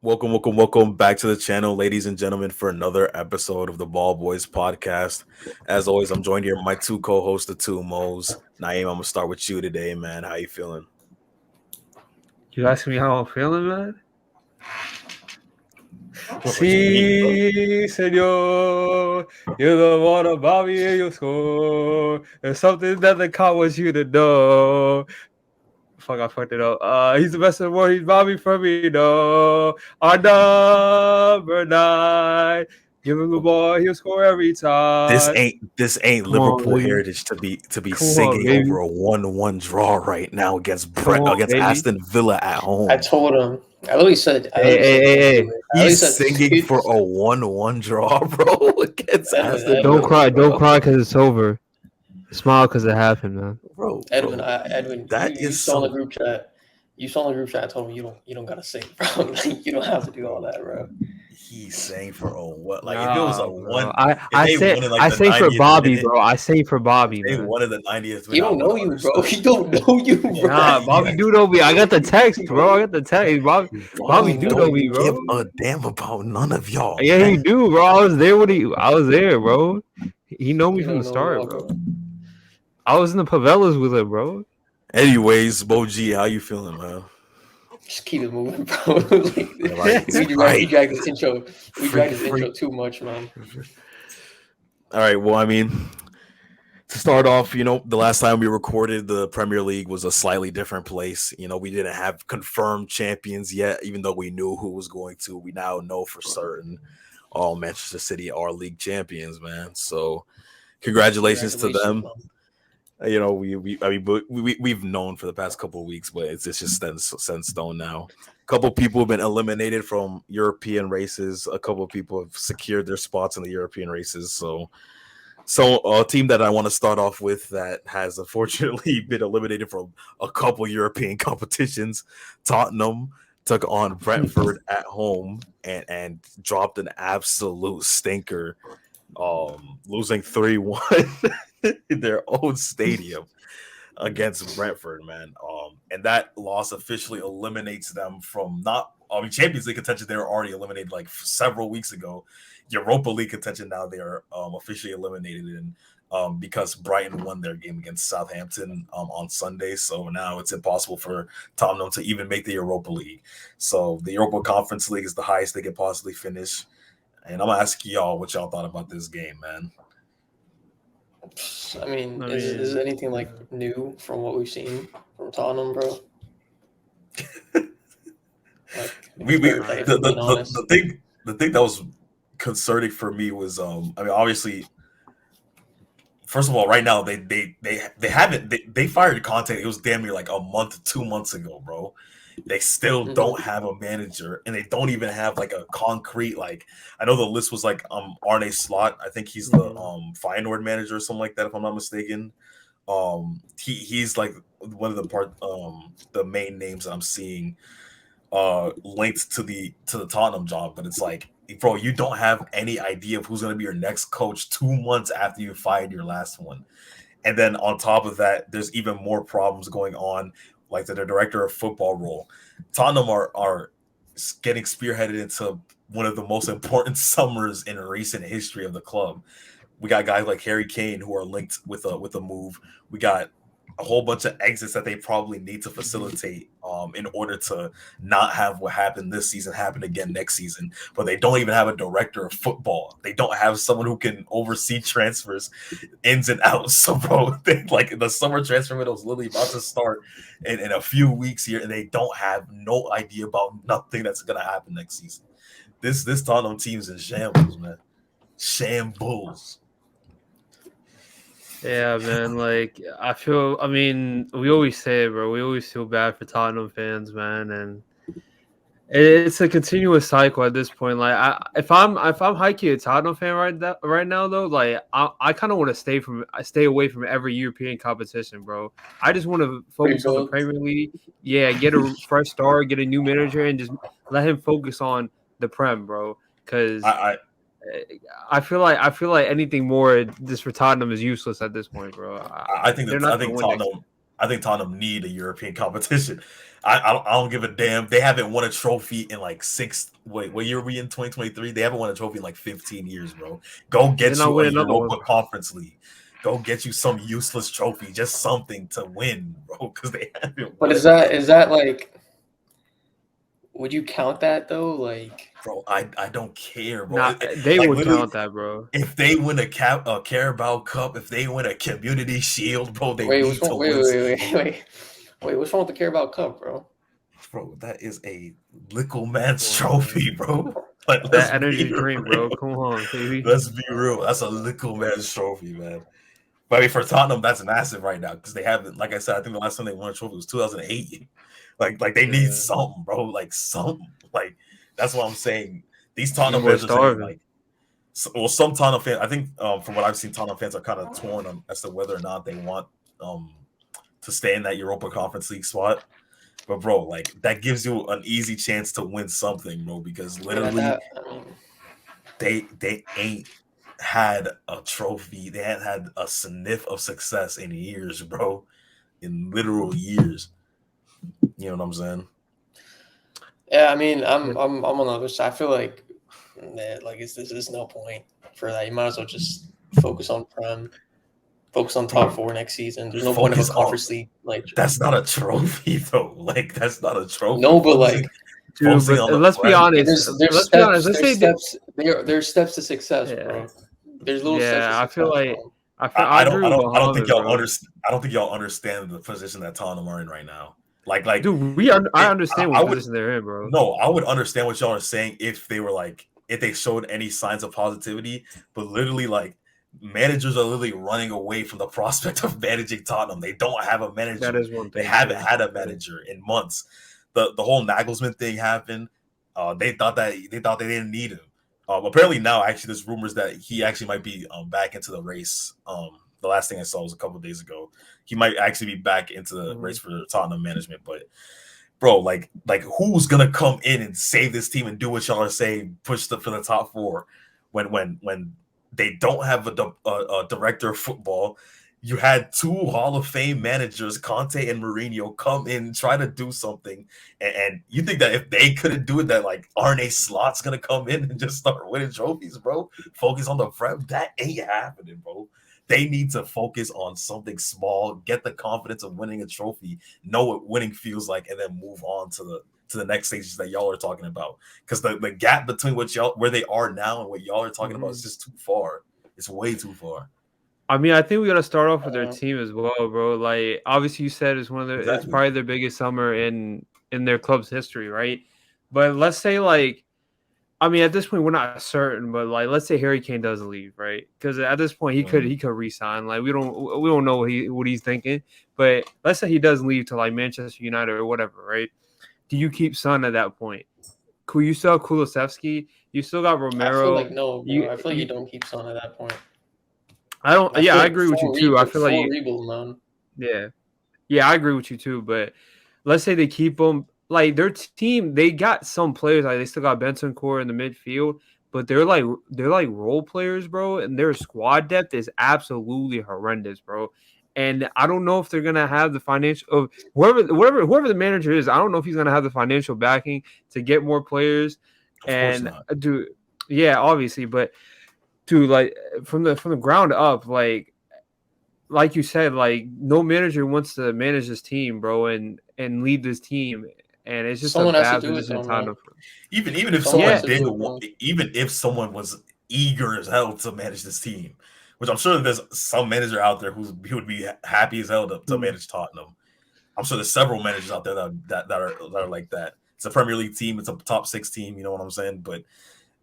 Welcome back to the channel, ladies and gentlemen, for another episode of the Ball Boys podcast. As always, I'm joined here by my two co-hosts, the two Mo's. Naeem, I'm gonna start with you today, man. How you feeling? You asking me how I'm feeling, man? What you mean, bro? Sí, señor. You're the one about me and your score. There's something that the cop wants you to know. Fuck, I fucked it up. He's the best in the world. He's Bobby from me, no. Our number 9. Give him the ball. He'll score every This time. ain't Come on, Liverpool baby. heritage to be Come on, singing baby. over a 1-1 draw right now against Come on, against baby. Aston Villa at home. I told him. I literally said. Hey. He's singing for a 1-1 draw, bro, against Aston Don't Villa. cry. Don't cry because it's over. Smile because it happened, man. Bro. Edwin, you saw the group chat. You saw the group chat. I told him you don't gotta sing, bro. Like, you don't have to do all that, bro. He's saying for a what? Like Nah, if it was a bro. one, I say for Bobby, bro. I say for Bobby, they man. one of the 90th. He don't know you, bro. He don't know you, bro. Nah, Bobby do know me. I got the text, bro. I got the text. Bobby do know me, bro. Give a damn about none of y'all. Yeah, man. he do, bro. I was there I was there, bro. He know me from the start, bro. I was in the favelas with him, bro. Anyways, Boji, how you feeling, man? Just keep it moving, bro. We dragged this intro. We dragged this intro too much, man. All right. Well, I mean, to start off, the last time we recorded, the Premier League was a slightly different place. We didn't have confirmed champions yet, even though we knew who was going to. We now know for certain all Manchester City are league champions, man. So, congratulations to them. Man. We've known for the past couple of weeks, but it's just set in stone now. A couple of people have been eliminated from European races. A couple of people have secured their spots in the European races. So a team that I want to start off with that has unfortunately been eliminated from a couple European competitions. Tottenham took on Brentford at home and dropped an absolute stinker, losing 3-1 in their own stadium against Brentford, man. And that loss officially eliminates them from Champions League contention. They were already eliminated like several weeks ago. Europa League contention now they are officially eliminated because Brighton won their game against Southampton on Sunday. So now it's impossible for Tottenham to even make the Europa League. So the Europa Conference League is the highest they could possibly finish. And I'm gonna ask y'all what y'all thought about this game, man. I mean, is anything like new from what we've seen from Tottenham, bro? The thing that was concerning for me was obviously, first of all, right now they fired Conte. It was damn near like a month, 2 months ago, bro. They still don't have a manager, and they don't even have like a concrete, like, I know the list was like Arne Slot. I think he's the Feyenoord manager or something like that, if I'm not mistaken. He's like one of the main names that I'm seeing linked to the Tottenham job, but it's like, bro, you don't have any idea of who's going to be your next coach 2 months after you fired your last one. And then on top of that, there's even more problems going on, like the director of football role. Tottenham are getting spearheaded into one of the most important summers in recent history of the club. We got guys like Harry Kane who are linked with a move. We got a whole bunch of exits that they probably need to facilitate in order to not have what happened this season happen again next season. But they don't even have a director of football. They don't have someone who can oversee transfers ins and outs. So, bro, like the summer transfer window is literally about to start in a few weeks here, and they don't have no idea about nothing that's going to happen next season. This Tottenham team's in shambles, man. Shambles. Yeah, man. Like, we always say it, bro. We always feel bad for Tottenham fans, man, and it's a continuous cycle at this point. Like, if I'm high-key a Tottenham fan right now, though, like, I kind of want to stay away from every European competition, bro. I just want to focus on the Premier League. Yeah, get a fresh start, get a new manager, and just let him focus on the Prem, bro. Because I feel like anything more just for Tottenham is useless at this point, bro. I think Tottenham I think Tottenham need a European competition. I don't give a damn. They haven't won a trophy in like what year are we in? 2023. They haven't won a trophy in like 15 years, bro. Go They're get not you a winning another Europa one. Conference League. Go get you some useless trophy, just something to win, bro. Because they haven't. But is that like? Would you count that though? Like, bro, I don't care, bro. Nah, they Like would literally, count that, bro. if they win a Carabao Cup, if they win a Community Shield, bro, they wait, what's need to wrong? win. Wait, what's wrong with the Carabao Cup, bro? Bro, that is a little man's Come on, trophy, bro. Like, let's that be energy drink, bro. real. Come on, baby. Let's be real. That's a little man's trophy, man. But I mean, for Tottenham, that's massive right now because they haven't. Like I said, I think the last time they won a trophy was 2008. Like they need something, bro. Like something. Like that's what I'm saying. These Tottenham People are fans are saying starving. like, well, some Tottenham fans. I think from what I've seen, Tottenham fans are kind of torn on as to whether or not they want to stay in that Europa Conference League spot. But bro, like that gives you an easy chance to win something, bro. Because literally, they ain't had a trophy. They hadn't had a sniff of success in years, bro. In literal years. You know what I'm saying? Yeah, I mean, I'm on the other side. I feel like, like there's no point for that. You might as well just focus on Prem. Focus on top four next season. There's no point of a conference league. Like that's not a trophy though. Like that's not a trophy. No, but like, dude, but let's be honest. Let's be honest. There's steps to success, bro. There's little steps to success. I feel like I don't think y'all understand. I don't think y'all understand the position that Tottenham are in right now. Like, dude, I understand what position they're in, bro. No, I would understand what y'all are saying if they were like, if they showed any signs of positivity, but literally, like, managers are literally running away from the prospect of managing Tottenham. They don't have a manager. That is one thing. They haven't had a manager in months. The whole Nagelsmann thing happened. They thought they didn't need him. Apparently now, actually, there's rumors that he actually might be back into the race. The last thing I saw was a couple of days ago. He might actually be back into the race for Tottenham management. But bro, like who's gonna come in and save this team and do what y'all are saying, push them for the top four when they don't have a director of football? You had two Hall of Fame managers, Conte and Mourinho, come in, try to do something, and you think that if they couldn't do it, that like Arne Slot's gonna come in and just start winning trophies, bro? Focus on the Prem. That ain't happening, bro. They need to focus on something small, get the confidence of winning a trophy, know what winning feels like, and then move on to the next stages that y'all are talking about. Because the gap between where they are now and what y'all are talking about is just too far. It's way too far. I mean, I think we got to start off with their team as well, bro. Like, obviously, you said it's it's probably their biggest summer in their club's history, right? But let's say, like, I mean, at this point, we're not certain, but like, let's say Harry Kane does leave, right? Because at this point, he could resign. Like, we don't know what he's thinking. But let's say he does leave to like Manchester United or whatever, right? Do you keep Son at that point? Could you sell Kulusevski? You still got Romero. I feel like no, bro. I feel like you don't keep Son at that point. I agree with you too. I feel like rebuild, man. Yeah, I agree with you too. But let's say they keep them. Like their team, they got some players. Like they still got Bentancur in the midfield, but they're like role players, bro. And their squad depth is absolutely horrendous, bro. And I don't know if they're gonna have the financial of whoever the manager is. I don't know if he's gonna have the financial backing to get more players. And dude, yeah, obviously, but dude, like from the ground up, like you said, like no manager wants to manage this team, bro, and lead this team. And it's just someone a has bad to do position. Even if someone even if someone was eager as hell to manage this team, which I'm sure there's some manager out there who would be happy as hell to manage Tottenham. I'm sure there's several managers out there that are like that. It's a Premier League team. It's a top 6 team. You know what I'm saying? But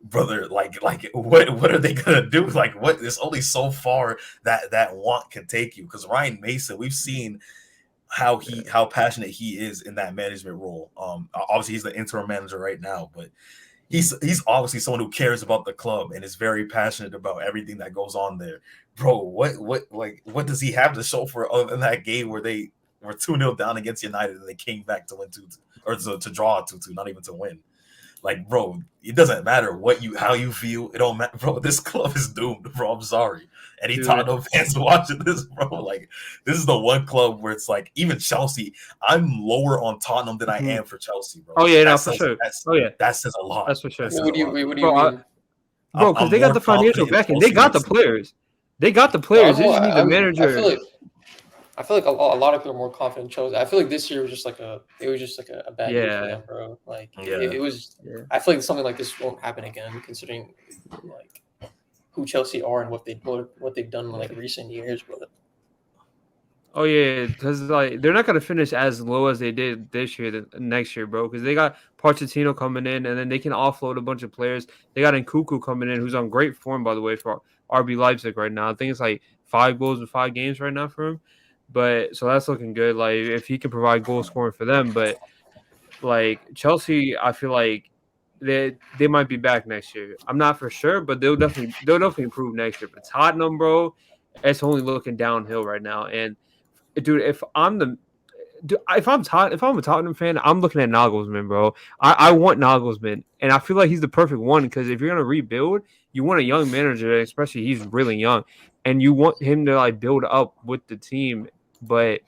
brother, like what are they gonna do? Like what? There's only so far that want can take you. Because Ryan Mason, we've seen how passionate he is in that management role. Obviously he's the interim manager right now, but he's obviously someone who cares about the club and is very passionate about everything that goes on there. Bro, what does he have to show for other than that game where they were 2-0 down against United and they came back to win 2-2 or to draw 2-2, not even to win? Like, bro, it doesn't matter how you feel. It don't matter, bro. This club is doomed, bro. I'm sorry. Any Dude. Tottenham fans watching this, bro, like, this is the one club where it's like, even Chelsea, I'm lower on Tottenham than I am for Chelsea, bro. Oh yeah, that no, says, for sure. That says a lot. That's for sure. What do you mean? Bro, because they got the financial backing. They got the players. They got the players. They just need the manager. I feel like a lot of people are more confident in Chelsea. I feel like this year was just like a bad year for them, bro. Like it was. Yeah. I feel like something like this won't happen again, considering like who Chelsea are and what they've done in like recent years. But oh yeah, because like they're not gonna finish as low as they did this year, next year, bro. Because they got Pochettino coming in, and then they can offload a bunch of players. They got Nkunku coming in, who's on great form, by the way, for RB Leipzig right now. I think it's like 5 goals in 5 games right now for him. But so that's looking good. Like if he can provide goal scoring for them, but like Chelsea, I feel like they might be back next year. I'm not for sure, but they'll definitely improve next year. But Tottenham, bro, it's only looking downhill right now. And dude, if I'm a Tottenham fan, I'm looking at Nagelsmann, bro. I want Nagelsmann, and I feel like he's the perfect one because if you're gonna rebuild, you want a young manager, especially he's really young, and you want him to like build up with the team. But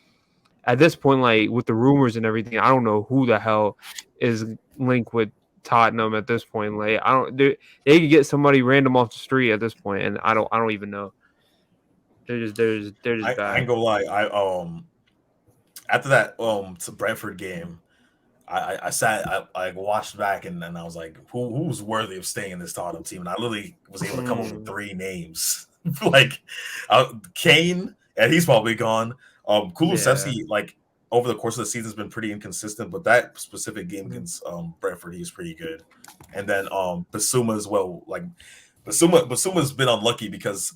at this point, like with the rumors and everything, I don't know who the hell is linked with Tottenham at this point. Like they could get somebody random off the street at this point, and I don't even know. They're just bad. I ain't gonna lie. After that Brentford game, I watched back and then I was like, who's worthy of staying in this Tottenham team? And I literally was able to come up with 3 names. Like Kane, and he's probably gone. Kulusevski, like over the course of the season, has been pretty inconsistent, but that specific game against Brentford, he was pretty good. And then Basuma as well. Like Basuma's been unlucky because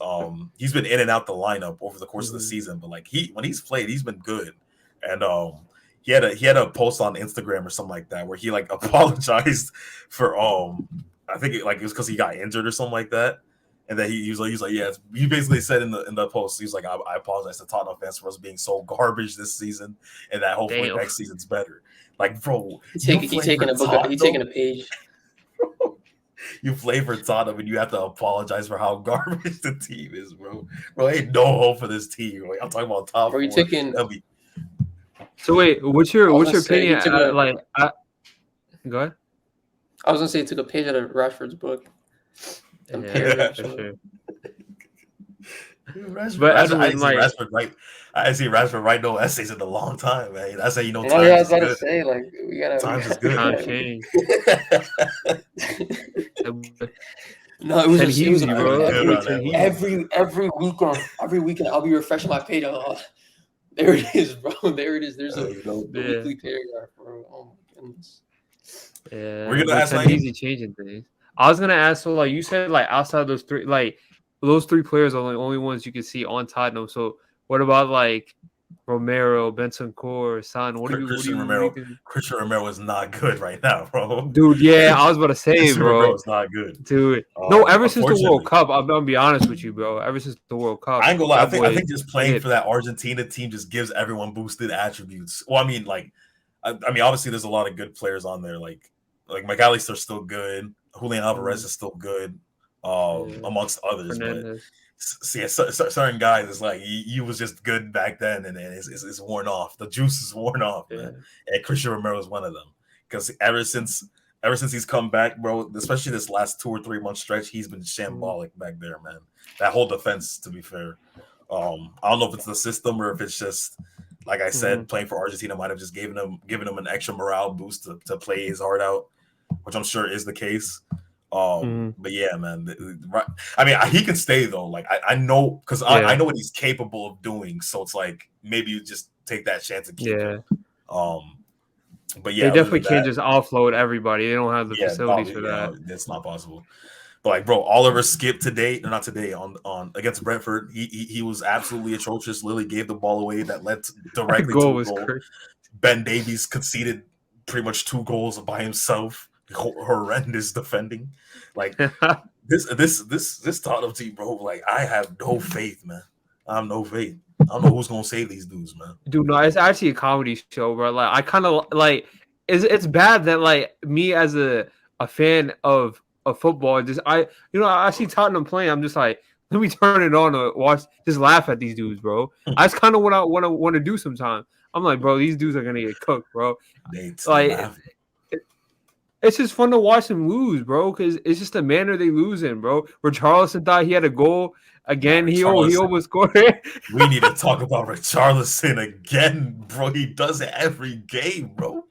he's been in and out the lineup over the course of the season, but like when he's played, he's been good. And he had a post on Instagram or something like that where he like apologized for I think it was because he got injured or something like that. And then he was like, yeah, he basically said in the post, he's like, I apologize to Tottenham fans for us being so garbage this season, and that hopefully next season's better. Like, bro, he's taking a page. You play for Tottenham and you have to apologize for how garbage the team is, bro. Bro, ain't no hope for this team. Like, I'm talking about top 4. So wait, what's your opinion? Go ahead. I was gonna say he took a page out of Rashford's book. Yeah, for sure. I see Rashford write no essays in a long time, man. That's how you know. I was about to say, like, time is good. Time change. No, it was easy, bro. Every weekend, I'll be refreshing my page. There it is, bro. There it is. There's a weekly paragraph, bro. Oh my goodness. Yeah, we're gonna ask easy changing things. I was gonna ask, so like you said, like outside those 3, like those 3 players are the only ones you can see on Tottenham. So what about like Romero, Bentancur, Son? Christian Romero is not good right now, bro. Dude, yeah, I was about to say, bro. Romero's not good, dude. No, ever since the World Cup, I'm gonna be honest with you, bro. Ever since the World Cup, I ain't gonna lie. I think just playing for that Argentina team just gives everyone boosted attributes. Well, I mean, like, I mean, obviously, there's a lot of good players on there. Like McAllister's still good. Julian Alvarez is still good, amongst others. But see, certain guys, it's like you was just good back then, and it's worn off. The juice is worn off, man. And Christian Romero is one of them because ever since he's come back, bro, especially this last 2 or 3 month stretch, he's been shambolic back there, man. That whole defense, to be fair, I don't know if it's the system or if it's just like I said, playing for Argentina might have just given him an extra morale boost to play his heart out, which I'm sure is the case. But yeah, man. I mean, he can stay though. Like I know because I know what he's capable of doing. So it's like maybe you just take that chance and keep him. But yeah, they definitely can't just offload everybody. They don't have the facilities for that. That's not possible. But like, bro, Oliver skipped today, not today, on against Brentford. He was absolutely atrocious. Lily gave the ball away that led directly to a goal. Ben Davies conceded pretty much 2 goals by himself. Horrendous defending. Like this Tottenham team, bro. Like I have no faith, man. I have no faith. I don't know who's gonna save these dudes, man. Dude, no, it's actually a comedy show, bro. Like I kind of like it's bad that like me as a a fan of football. I see Tottenham playing. I'm just like, let me turn it on to watch, just laugh at these dudes, bro. That's kind of what I want to do sometimes. I'm like, bro, these dudes are gonna get cooked, bro. Like, it's just fun to watch them lose, bro, because it's just the manner they lose in, bro. Richarlison thought he had a goal again. He almost scored it. We need to talk about Richarlison again, bro. He does it every game, bro.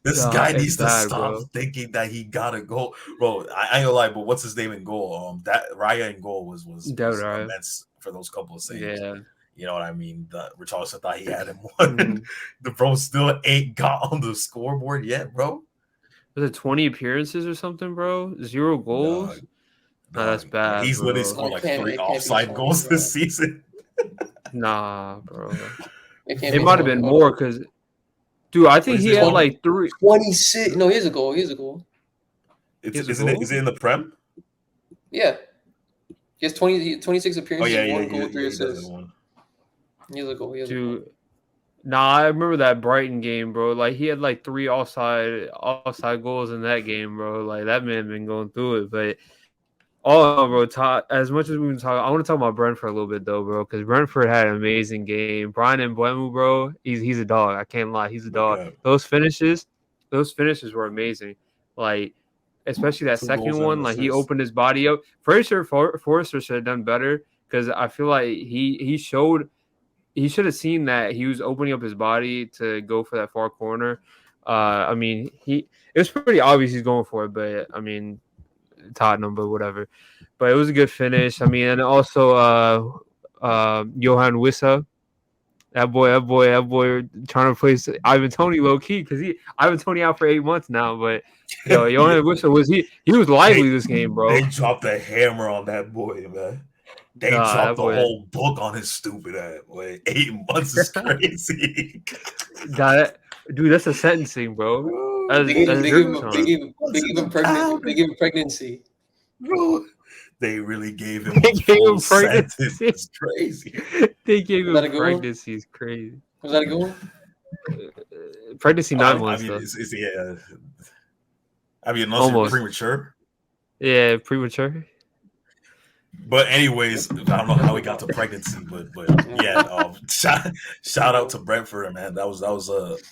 This guy needs to stop thinking that he got a goal, bro. I ain't gonna lie, but what's his name in goal? That Raya in goal was immense for those couple of saves. Yeah. You know what I mean? Richarlison thought he had him one. The bro still ain't got on the scoreboard yet, bro. Was it 20 appearances or something, bro? 0 goals? No, that's bad. He's literally scored like 3 offside goals this season. Nah, bro. It might have been more because, dude, I think he had like 26. No, he has a goal. He has a goal. Is it in the Prem? Yeah. He has 26 appearances, 1 goal, 3 assists. He has a goal. Dude. Nah, I remember that Brighton game, bro. Like, he had like 3 offside goals in that game, bro. Like, that man been going through it. But bro, as much as we've been talking, I want to talk about Brentford a little bit though, bro, because Brentford had an amazing game. Brian Mbeumo, bro, he's a dog. I can't lie, he's a dog. Okay. Those finishes were amazing. Like, especially that second one, like he opened his body up. Pretty sure Forrester should have done better because I feel like he should have seen that he was opening up his body to go for that far corner. I mean, it was pretty obvious he's going for it, but I mean, Tottenham, but whatever. But it was a good finish. I mean, and also Johan Wissa, that boy trying to place Ivan Toney low key because Ivan Toney out for 8 months now. But Johan Wissa he was lively this game, bro. They dropped a hammer on that boy, man. They dropped the whole book on his stupid ass. Boy, 8 months is crazy. Dude, that's a sentencing, bro. They gave him pregnancy. Bro, they really gave him pregnancy. It's crazy. They gave him pregnancy. It's crazy. Was that a goal? Pregnancy 9 months, though. Yeah. I mean, unless you're premature. Yeah, premature. But anyways, I don't know how he got to pregnancy, but yeah, shout out to Brentford, man. That was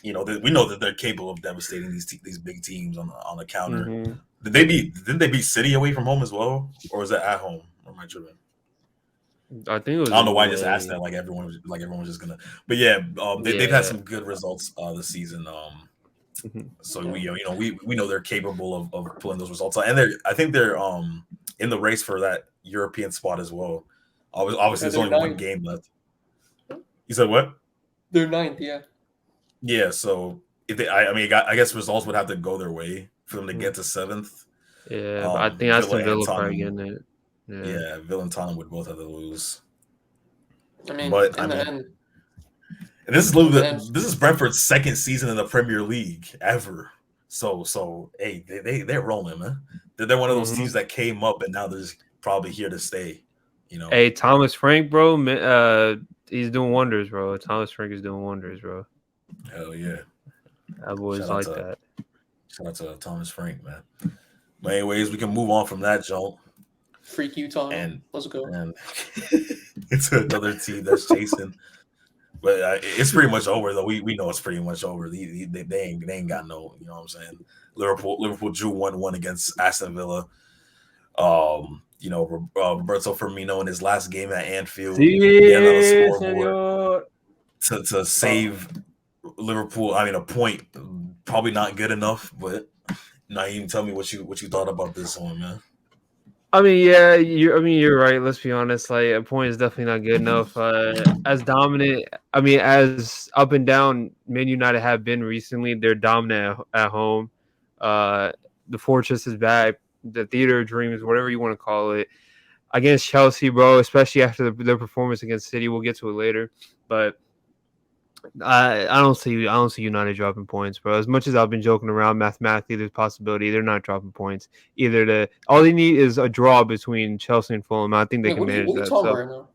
we know that they're capable of devastating these big teams on the counter. Mm-hmm. Didn't they beat City away from home as well, or was that at home? Or am I tripping? I think it was. I don't know why I just asked that. Like everyone was just gonna. But yeah, they've had some good results this season. So we know they're capable of pulling those results out, and I think they're in the race for that European spot as well. Obviously, there's only 1 game left. You said what? They're 9th, yeah. Yeah, so if I guess results would have to go their way for them to get to 7th. Yeah, but I think Aston Villa probably getting it. Yeah, Villa and Tottenham would both have to lose. I mean, this is Brentford's 2nd season in the Premier League ever. So hey, they're rolling, man. They're one of those teams that came up and now they're just probably here to stay. Hey, Thomas Frank, bro, he's doing wonders, bro. Thomas Frank is doing wonders, bro. Hell yeah, that boy's like that. Shout out to Thomas Frank, man. But anyways, we can move on from that, Joe. Freak Utah, and let's go. And it's another team that's chasing. But it's pretty much over, though. We know it's pretty much over. They ain't got no, you know what I'm saying? Liverpool drew 1-1 against Aston Villa. Roberto Firmino in his last game at Anfield, scoreboard to save Liverpool. I mean, a point, probably not good enough, but now you can tell me what you thought about this one, man. I mean, yeah, you're right. Let's be honest. Like, a point is definitely not good enough. As dominant, as up and down Man United have been recently, they're dominant at home. The fortress is back. The theater of dreams, whatever you want to call it, against Chelsea, bro. Especially after their performance against City, we'll get to it later. But I don't see United dropping points, bro. As much as I've been joking around, mathematically, there's possibility they're not dropping points. All they need is a draw between Chelsea and Fulham. I think they can manage that.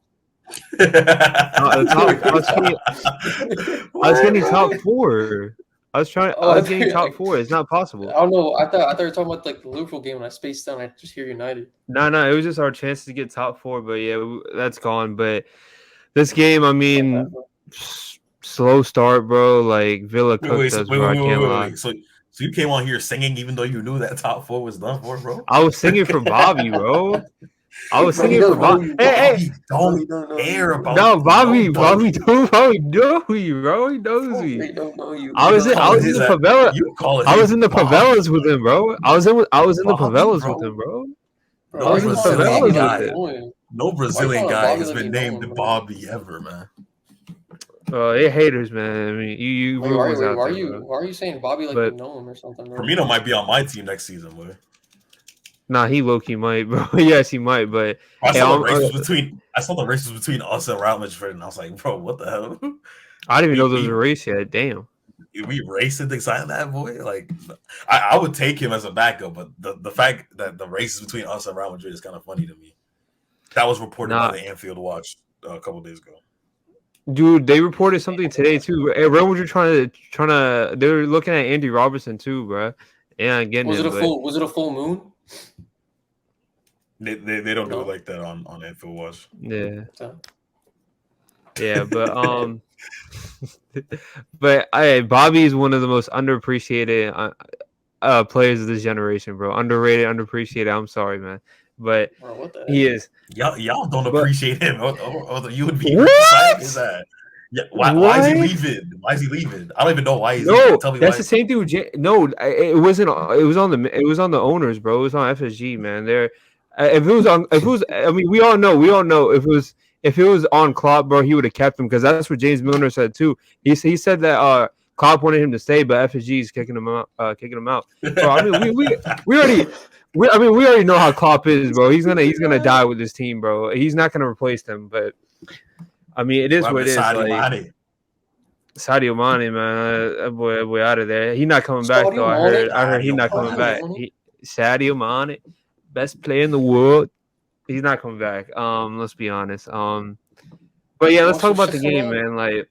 I was getting top 4. I was getting top 4. It's not possible. I don't know. I thought you were talking about like the Liverpool game, and I spaced out. I just hear United. No, it was just our chance to get top 4, but yeah, that's gone. But this game, I mean, slow start, bro. Like Villa cooked us, bro. I can't lie. So you came on here singing even though you knew that top 4 was done for, bro? I was singing for Bobby, bro. I was singing for Bobby. Hey, don't care about. No, Bobby know you, bro. He knows me. They don't know you. I was in the favela. I was in the favelas with him, bro. I was in the favelas with him, bro. No Brazilian guy. No Brazilian guy has been named Bobby ever, man. They haters, man. I mean, you. Wait, why are you saying Bobby like you know him or something? Bro? Firmino might be on my team next season, boy. Nah, he low-key might, bro. Yes, he might, but I saw the races between us and Real Madrid, and I was like, bro, what the hell? I didn't even know there was a race yet. Damn. We racing things like that, boy. Like, I would take him as a backup, but the fact that the races between us and Real Madrid is kind of funny to me. That was reported by the Anfield Watch a couple days ago. Dude, they reported something today too. Real Madrid trying to. They were looking at Andy Robertson too, bro. Yeah, getting was it a full moon? They don't do it like that on Anfield Watch. Yeah. Yeah, but but Bobby is one of the most underappreciated players of this generation, bro. Underrated, underappreciated. I'm sorry, man, but he is. Y'all don't appreciate him. Or you would be excited is that. Yeah, why is he leaving? Why is he leaving? I don't even know why he's leaving. Tell me that's why. The same thing with it wasn't. It was on the owners, bro. It was on FSG, man. If it was, I mean, we all know. If it was on Klopp, bro, he would have kept him because that's what James Milner said too. He said that Klopp wanted him to stay, but FSG is kicking him out. Bro, I mean, we already know how Klopp is, bro. He's gonna die with this team, bro. He's not gonna replace them, but I mean, it is what it is. Sadio Mane, man, that boy out of there. He's not coming back though. I heard he's not coming back. Sadio Mane, best player in the world. He's not coming back. Let's be honest. But yeah, let's talk about the game, man. Like,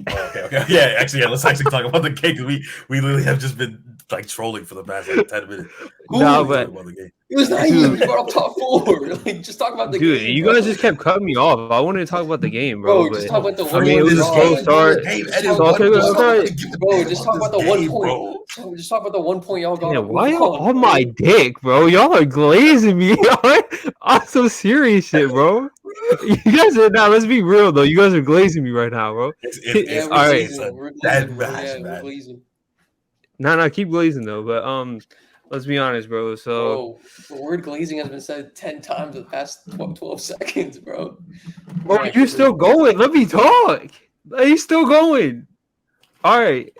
okay. Yeah, let's actually talk about the game because we literally have just been like trolling for the past 10 minutes. It was not even brought up top 4. Like, just talk about the game. Dude, you guys just kept cutting me off. I wanted to talk about the game, bro. Just talk about the one. I mean, it was a slow start. Just talk about the 1 point. Just talk about the 1 point y'all got. Yeah, why y'all on my dick, bro? Y'all are glazing me on some serious shit, bro. You guys are now. Let's be real though. You guys are glazing me right now, bro. It's all right. No, keep glazing though. But let's be honest, bro. So the word glazing has been said 10 times in the past 12 seconds, bro. Bro, you're still going. Let me talk. He's still going. All right.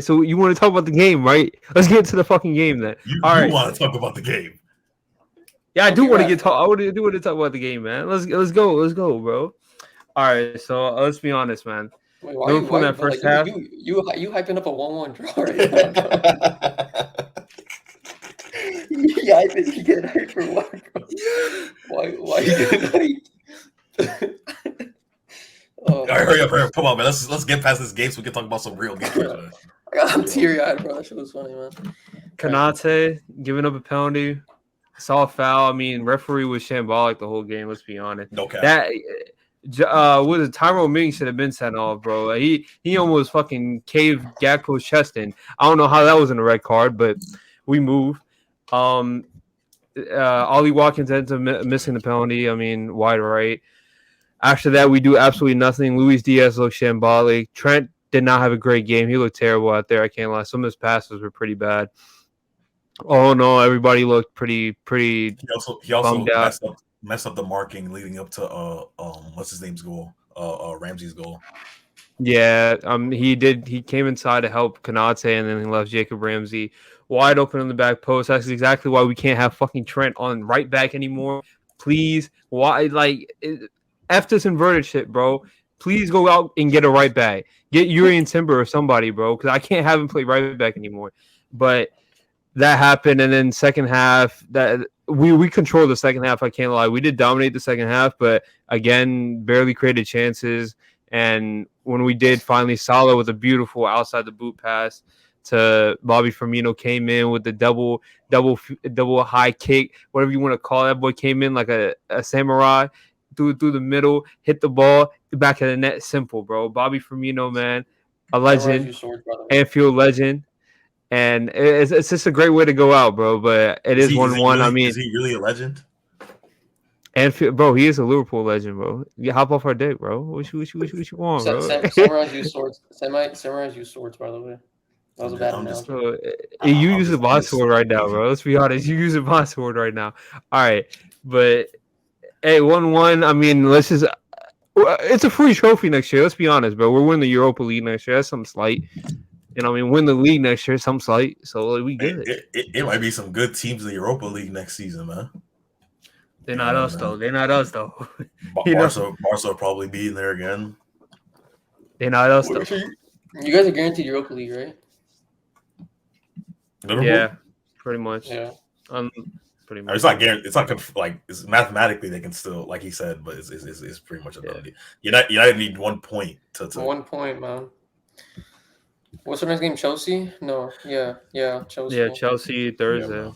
So you want to talk about the game, right? Let's get to the fucking game then. You want to talk about the game? Yeah, I do want to I want to talk about the game, man. Let's go, bro. All right, so let's be honest, man. Wait, Liverpool in that first half. You hyping up a 1-1 draw right now. Yeah, I think you get hyped for what? Why you getting hyped? All right, hurry up. Come on, man. Let's get past this game so we can talk about some real games. I'm teary-eyed, bro. That shit was funny, man. Konate giving up a penalty. Saw a foul. I mean, referee was shambolic the whole game. Let's be honest. No cap. Was Tyrone Ming should have been sent off, bro. He almost fucking caved Gakpo's chest in. I don't know how that wasn't a red card, but we move. Ollie Watkins ends up missing the penalty. I mean, wide right. After that, we do absolutely nothing. Luis Diaz looked shambolic. Trent did not have a great game. He looked terrible out there. I can't lie. Some of his passes were pretty bad. Oh no, everybody looked pretty. He also messed up the marking leading up to what's his name's goal? Ramsey's goal. Yeah, he did. He came inside to help Konate, and then he left Jacob Ramsey wide open on the back post. That's exactly why we can't have fucking Trent on right back anymore. Please, why? F this inverted shit, bro. Please go out and get a right back. Get Urian Timber or somebody, bro, because I can't have him play right back anymore. But that happened, and then second half, that we controlled the second half. I can't lie, we did dominate the second half, but again, barely created chances, and when we did finally, Salah with a beautiful outside the boot pass to Bobby Firmino came in with the double high kick, whatever you want to call it. That boy came in like a samurai through the middle, hit the ball back of the net. Simple, bro. Bobby Firmino, man, a legend, Anfield legend. And it's just a great way to go out, bro. But it is 1-1. I mean, is he really a legend? And bro, he is a Liverpool legend, bro. You hop off our dick, bro. What you want, bro? Samurais use swords. Samurais use swords, by the way. That was a bad analogy. So, you use a my sword right now, bro. Let's be honest. You use a my sword right now. All right, but hey, 1-1. I mean, let's just. It's a free trophy next year. Let's be honest, bro. We're winning the Europa League next year. That's something slight. You know, I mean, win the league next year, something slight. So we good. It might be some good teams in the Europa League next season, man. They're not us, though. They're not us, though. Barca will probably be in there again. They're not us, though. You guys are guaranteed Europa League, right? Liverpool? Yeah, pretty much. Yeah. Pretty much. It's not guaranteed. It's not like it's mathematically they can still, like he said, but it's pretty much a done. United need 1 point to 1 point, man. What's our next game? Chelsea? No. Yeah, Chelsea. Yeah, Chelsea Thursday. Yeah,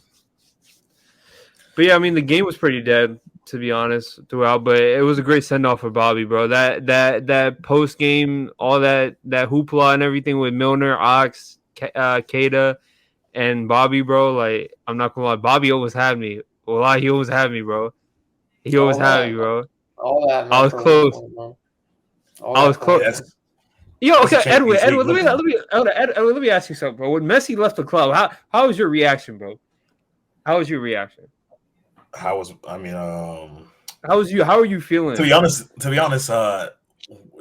but yeah, I mean the game was pretty dead, to be honest, throughout. But it was a great send off for Bobby, bro. That post game, all that hoopla and everything with Milner, Ox, Keita, and Bobby, bro. Like, I'm not gonna lie, Bobby always had me. Well, he always had me, bro. He always had me, bro. All that. I was close. I was close. Yes. Yo, okay, Edwin, let me ask you something, bro. When Messi left the club, how was your reaction, bro? How was your reaction? How are you feeling? To be honest,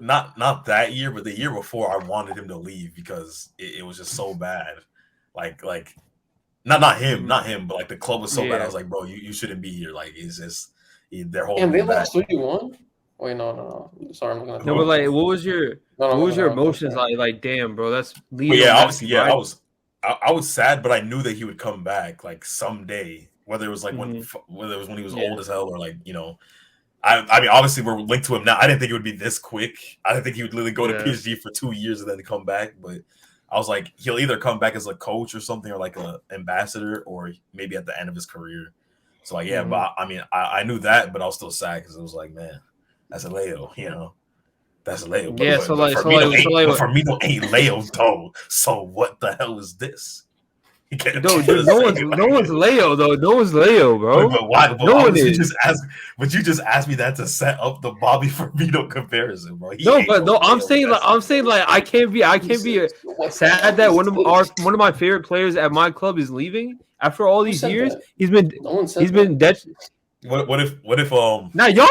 not that year, but the year before, I wanted him to leave because it was just so bad. Like not him, but like the club was so bad. I was like, bro, you shouldn't be here. Like, it's just they're holding. And they lost 3-1. Wait, no. Sorry, I'm looking at. No, but like, what was your emotions like? Like, damn, bro, that's leaving. Yeah, obviously, yeah, right? I was sad, but I knew that he would come back like someday. Whether it was like when he was old as hell or like, you know, I mean, obviously we're linked to him now. I didn't think it would be this quick. I didn't think he would literally go to PSG for 2 years and then come back. But I was like, he'll either come back as a coach or something, or like an ambassador, or maybe at the end of his career. So like, yeah, but I mean, I knew that, but I was still sad because it was like, man, that's a Leo, you know. That's Leo. But, yeah, but Firmino ain't Leo though. So what the hell is this? No one's Leo though. No one's Leo, bro. But why? But no one is. You just asked me that to set up the Bobby Firmino comparison, bro. I'm saying like I can't be sad that one of my favorite players at my club is leaving after all these years. That? He's been dead. What if Now y'all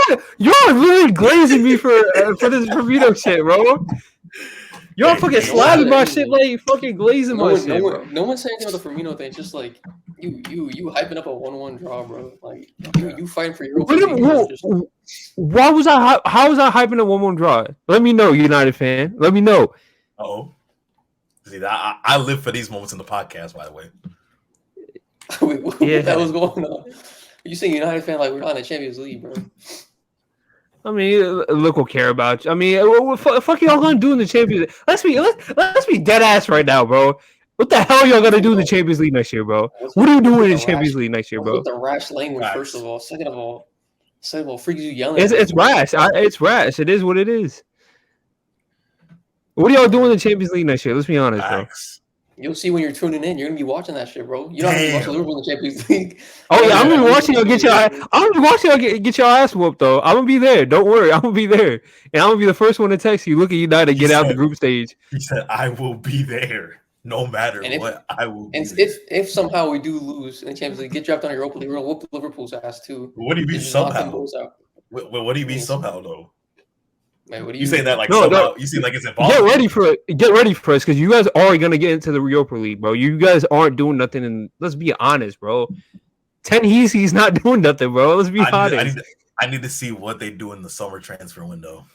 really glazing me for this Firmino shit, bro. Y'all fucking slapping my shit like fucking glazing my shit. No one's saying anything about the Firmino thing. Just like you hyping up a 1-1 draw, bro. Like you fighting for your. Why was I? How was I hyping a 1-1 draw? Let me know, United fan. Let me know. See, I live for these moments in the podcast. By the way. Wait, what the hell was going on? You saying United fan like we're not in the Champions League, bro? I mean, look, we'll care about you. I mean, what fuck y'all gonna do in the Champions League? Let's be dead ass right now, bro. What the hell y'all gonna do in the Champions League next year, bro? What are you doing in the Champions League next year, bro? The rash language, first of all. Second of all, freaks you yelling. It's rash. It's rash. It is what it is. What are y'all doing in the Champions League next year? Let's be honest, bro. You'll see when you're tuning in. You're gonna be watching that shit, bro. You don't have to watch Liverpool in the Champions League. Oh yeah, I'm gonna be watching y'all get your ass whooped though. I'm gonna be there. Don't worry, I'm gonna be there, and I'm gonna be the first one to text you. Look at United, get out the group stage. He said, "I will be there, no matter what. I will." And if somehow we do lose in the Champions League, get dropped on Europa League, we're gonna whoop Liverpool's ass too. What do you mean somehow? What do you mean somehow though? Man, what do you saying that like somehow? No. You seem like it's involved. Get ready for it, because you guys are gonna get into the Europa League, bro. You guys aren't doing nothing, and let's be honest, bro. He's not doing nothing, bro. Let's be honest. I need to see what they do in the summer transfer window.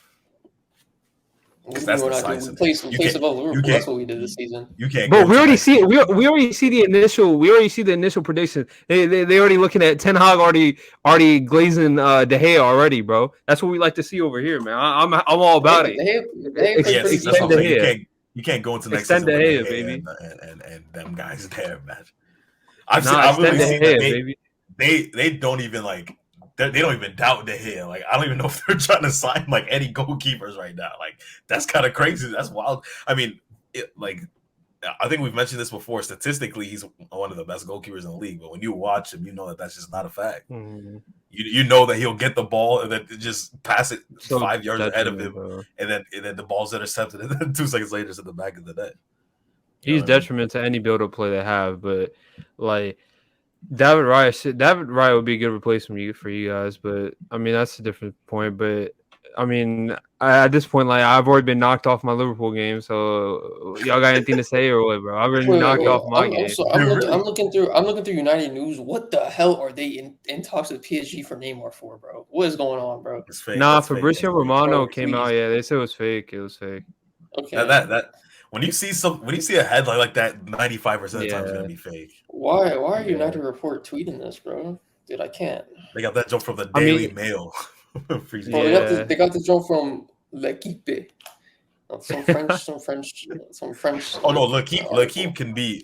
because that's decisive. We place above Liverpool. That's what we did this season. You can't. But we already see it. We already see the initial. We already see the initial prediction. They already looking at Ten Hag already glazing De Gea already, bro. That's what we like to see over here, man. I'm all about it. Yes, that's what I'm saying. You can't go into next season with De Gea, baby, and them guys there, man. I've really seen that baby. They don't even like. They don't even doubt De Gea. Like, I don't even know if they're trying to sign like any goalkeepers right now. Like, that's kind of crazy. That's wild. I mean, I think we've mentioned this before. Statistically, he's one of the best goalkeepers in the league. But when you watch him, you know that that's just not a fact. Mm-hmm. You know that he'll get the ball and then just pass it So 5 yards ahead of him, bro. and then the ball's intercepted, and then 2 seconds later it's in the back of the net. He's detriment to any build-up play they have, but like David Raya would be a good replacement for you guys. But I mean, that's a different point. But I mean, at this point, like I've already been knocked off my Liverpool game. So y'all got anything to say or what, bro? I've been knocked off my game. I'm looking through United news. What the hell are they in talks with PSG for Neymar for, bro? What is going on, bro? It's fake. Nah, That's Fabrizio fake. Romano came out. Yeah, they said it was fake. It was fake. Okay. That when you see a headline like that, 95% of the time it's gonna be fake. Why are United Report tweeting this, bro? Dude, I can't. They got that joke from the Daily Mail. Bro, they got the joke from L'Equipe. Some French. Oh no, L'Equipe can be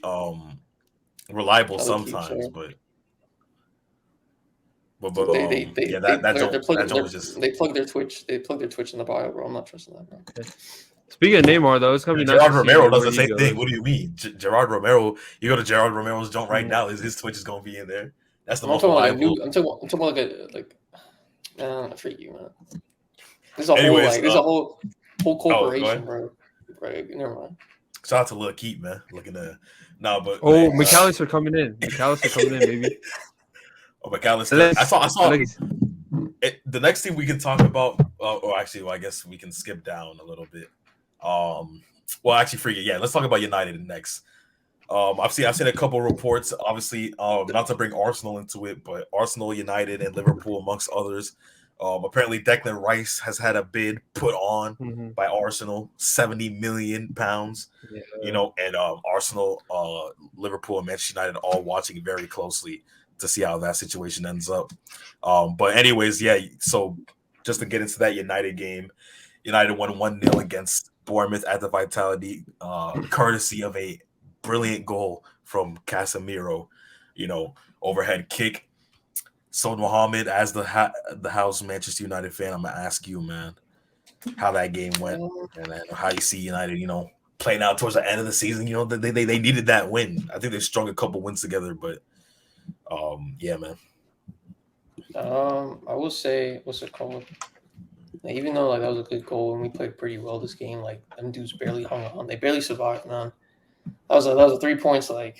reliable sometimes, but they plug their Twitch. They plug their Twitch in the bio, bro. I'm not trusting that, bro. Speaking of Neymar, though, it's gonna be nice. Gerard Romero does the same thing. What do you mean, Gerard Romero? You go to Gerard Romero's joint right now. His Twitch is gonna be in there. That's the most reliable. I'm talking about freak you, man. This is a whole corporation, bro. Right, never mind. Shout out to Lil Keep, man. Looking to McAllister coming in. Baby. Oh, McAllister. I saw. The next thing we can talk about, I guess we can skip down a little bit. Let's talk about United next. I've seen a couple reports. Obviously, not to bring Arsenal into it, but Arsenal, United, and Liverpool, amongst others. Apparently, Declan Rice has had a bid put on by Arsenal, £70 million. Yeah. You know, and Arsenal, Liverpool, and Manchester United all watching very closely to see how that situation ends up. But anyways, yeah. So just to get into that United game, United won 1-0 against Bournemouth at the Vitality, courtesy of a brilliant goal from Casemiro. You know, overhead kick. So Mohammed, as the house Manchester United fan, I'm gonna ask you, man, how that game went and how you see United, you know, playing out towards the end of the season. You know, they needed that win. I think they strung a couple wins together, but yeah, man. I will say, what's it called? Like, even though that was a good goal and we played pretty well this game, like them dudes barely hung on. They barely survived, man. That was a 3 points like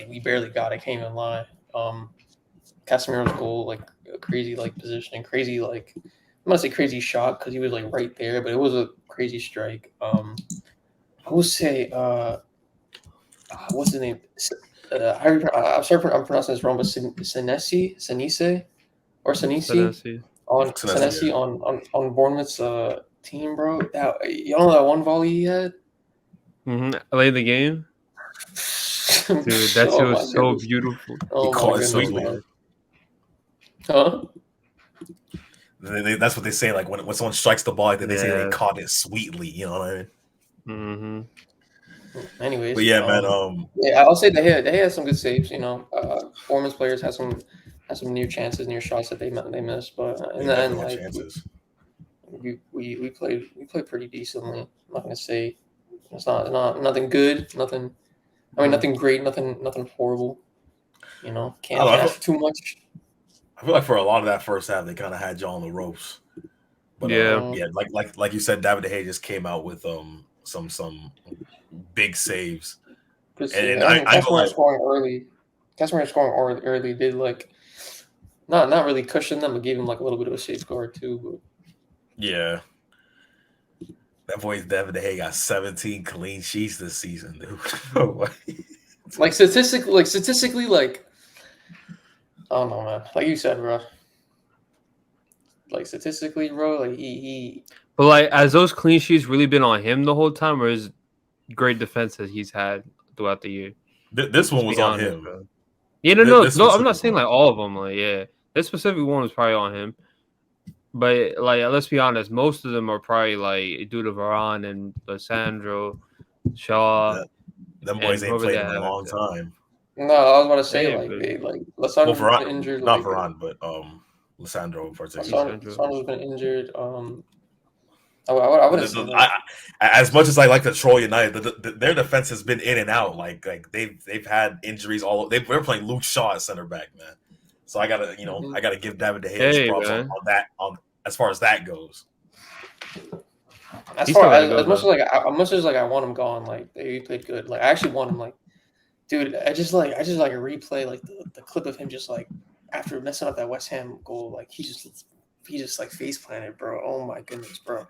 we barely got. It came in line. Casemiro's goal, like a crazy positioning, crazy I'm gonna say crazy shot because he was right there, but it was a crazy strike. I would say, what's his name? I'm sorry, I'm pronouncing this wrong, but Senesi on Bournemouth's team, bro. You know that one volley he had? Late in the game, dude. That shit was so beautiful. He caught it sweetly. Huh? That's what they say. Like when someone strikes the ball, then they say they caught it sweetly. You know what I mean? Anyways, but yeah, man. I'll say they had some good saves. You know, Bournemouth players had some near shots that they missed. But in the end, we played pretty decently. I'm not gonna say it's not nothing good, nothing. I mean, nothing great, nothing horrible. You know, can't ask for too much. I feel like for a lot of that first half, they kind of had you on the ropes. But like you said, David De Gea just came out with some big saves. And Casemiro scoring early. Casemiro scoring early did not really cushion them, but gave him a little bit of a safeguard too. But yeah, that boy David De Gea got 17 clean sheets this season, dude. Statistically, I don't know, man. Like you said, bro. Statistically, bro, he. But like, has those clean sheets really been on him the whole time, or is great defense that he's had throughout the year? This one Let's was be on honest, him. bro. Yeah, no. This I'm not specific saying one. like all of them. Like, yeah, this specific one was probably on him. But like, let's be honest, most of them are probably like due to Varane and Lissandro, Shaw, Them boys and ain't whoever they played in a have long after that. time. No, I was about to say Hey, like but they like Well, Lasano's been Varane, injured. not Like Varane, but Lissandro in particular. Lissandro. Lasano's been injured. I wouldn't say like As much as I like to troll United, their defense has been in and out. Like they've had injuries all. We're playing Luke Shaw at center back, man. So I gotta mhm. I gotta give David De Gea his Hey, props man. on that as far as that goes. As He's far still gotta go, as much as though. like as much as like I want him gone, like he played good. Like I actually want him. Like, dude, I just like a replay like the clip of him just like after messing up that West Ham goal. Like he just like face planted, bro. Oh my goodness, bro.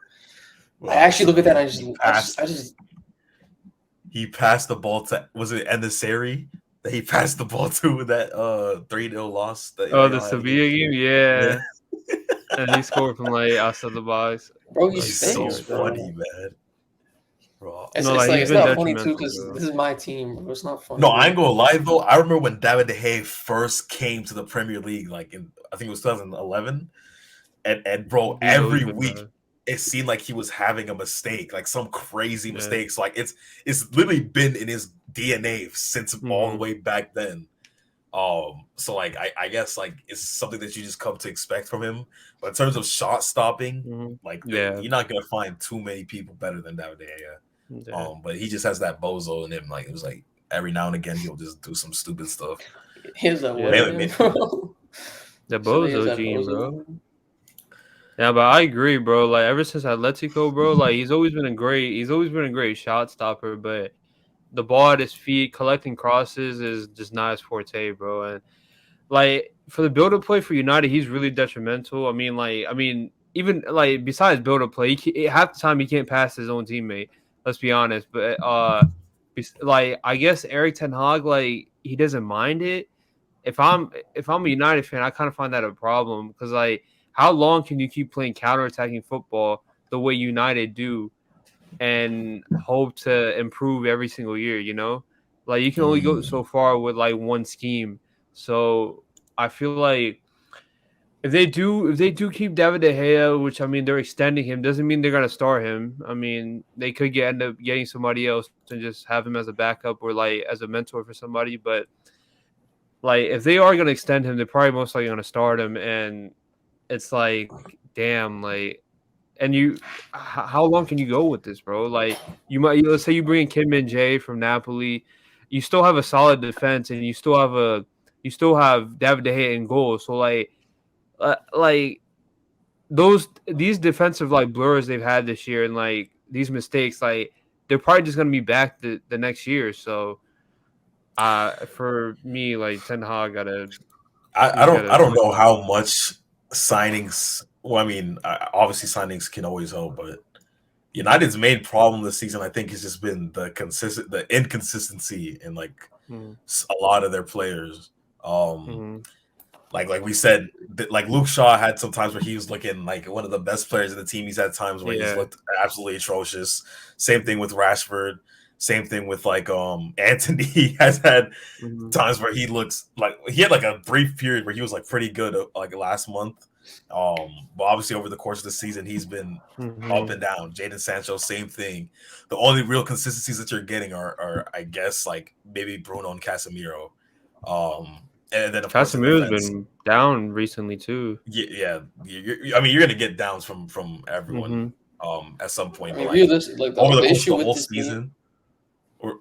Well, I actually look at that. And he passed the ball to, was it Enisari that he passed the ball to with that 3-0 loss that Oh, the Real had Sevilla against. game, yeah. And he scored from like outside the box. bro, Like, he's So stinks, bro. funny, man. Bro. It's, No, it's like, like he's it's been not funny too detrimental, because bro. this is my team, bro. It's not funny. No, bro. I ain't gonna lie though. I remember when David De Gea first came to the Premier League, like in I think it was 2011, and bro, He's always every been week bad. it seemed like he was having a mistake, like some crazy Yeah. mistakes. Like it's literally been in his DNA since all the way back then. So like I guess like it's something that you just come to expect from him. But in terms of shot stopping, like Yeah. you're not gonna find too many people better than David De Gea. Yeah. But he just has that bozo in him. Like it was like every now and again he'll just do some stupid stuff. Here's a what? Mainly- The So here's Bozo that gene, bro. bozo. Yeah, but I agree, bro. Like ever since Atletico, bro, like he's always been a great shot stopper, but the ball at his feet, collecting crosses is just not his forte, bro. And like for the build up play for United, he's really detrimental. I mean, even like besides build up play, half the time he can't pass his own teammate. Let's be honest. But like I guess Eric Ten Hag, like he doesn't mind it. If I'm a United fan, I kind of find that a problem because like how long can you keep playing counterattacking football the way United do and hope to improve every single year? You know, like you can only go so far with like one scheme. So I feel like if they do keep David De Gea, which I mean they're extending him, doesn't mean they're gonna start him. I mean they could end up getting somebody else and just have him as a backup or like as a mentor for somebody. But like if they are gonna extend him, they're probably most likely gonna start him. And it's like, damn, like, and how long can you go with this, bro? Like let's say you bring in Kim Min Jae from Napoli, you still have a solid defense and you still have David De Gea in goal. So like these defensive like blurs they've had this year and like these mistakes, like they're probably just gonna be back the next year. So for me, like Ten Hag I don't know how much signings. Well, I mean, obviously signings can always help, but United's main problem this season, I think, has just been the inconsistency in like a lot of their players. Like we said, like Luke Shaw had some times where he was looking like one of the best players in the team. He's had times where he's looked absolutely atrocious. Same thing with Rashford. Same thing with like Anthony has had times where he looks like he had like a brief period where he was like pretty good like last month. But obviously over the course of the season he's been up and down. Jadon Sancho, same thing. The only real consistencies that you're getting are I guess like maybe Bruno and Casemiro. And then of course Casemiro's been down recently too. Yeah. I mean, you're gonna get downs from everyone at some point. I mean, like over the course of the whole season.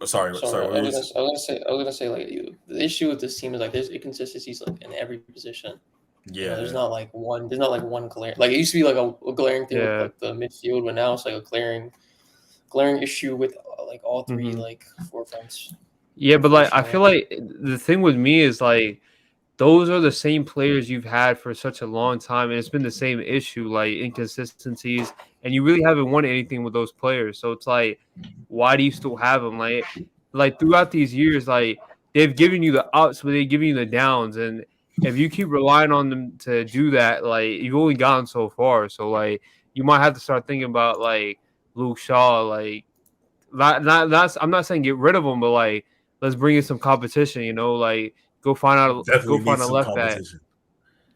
Sorry. I was gonna say like the issue with this team is like there's inconsistencies like in every position. Yeah, you know, there's not like one glaring. Like it used to be like a glaring thing with like the midfield, but now it's like a glaring issue with like all three like forefronts. Yeah, but like I feel like the thing with me is like those are the same players you've had for such a long time, and it's been the same issue, like inconsistencies, and you really haven't won anything with those players. So it's like, why do you still have them? Like throughout these years, like they've given you the ups, but they've given you the downs, and if you keep relying on them to do that, like you've only gotten so far. So like you might have to start thinking about like Luke Shaw. Like, not I'm not saying get rid of him, but like let's bring in some competition. You know, like go find Definitely a needs some left back. competition.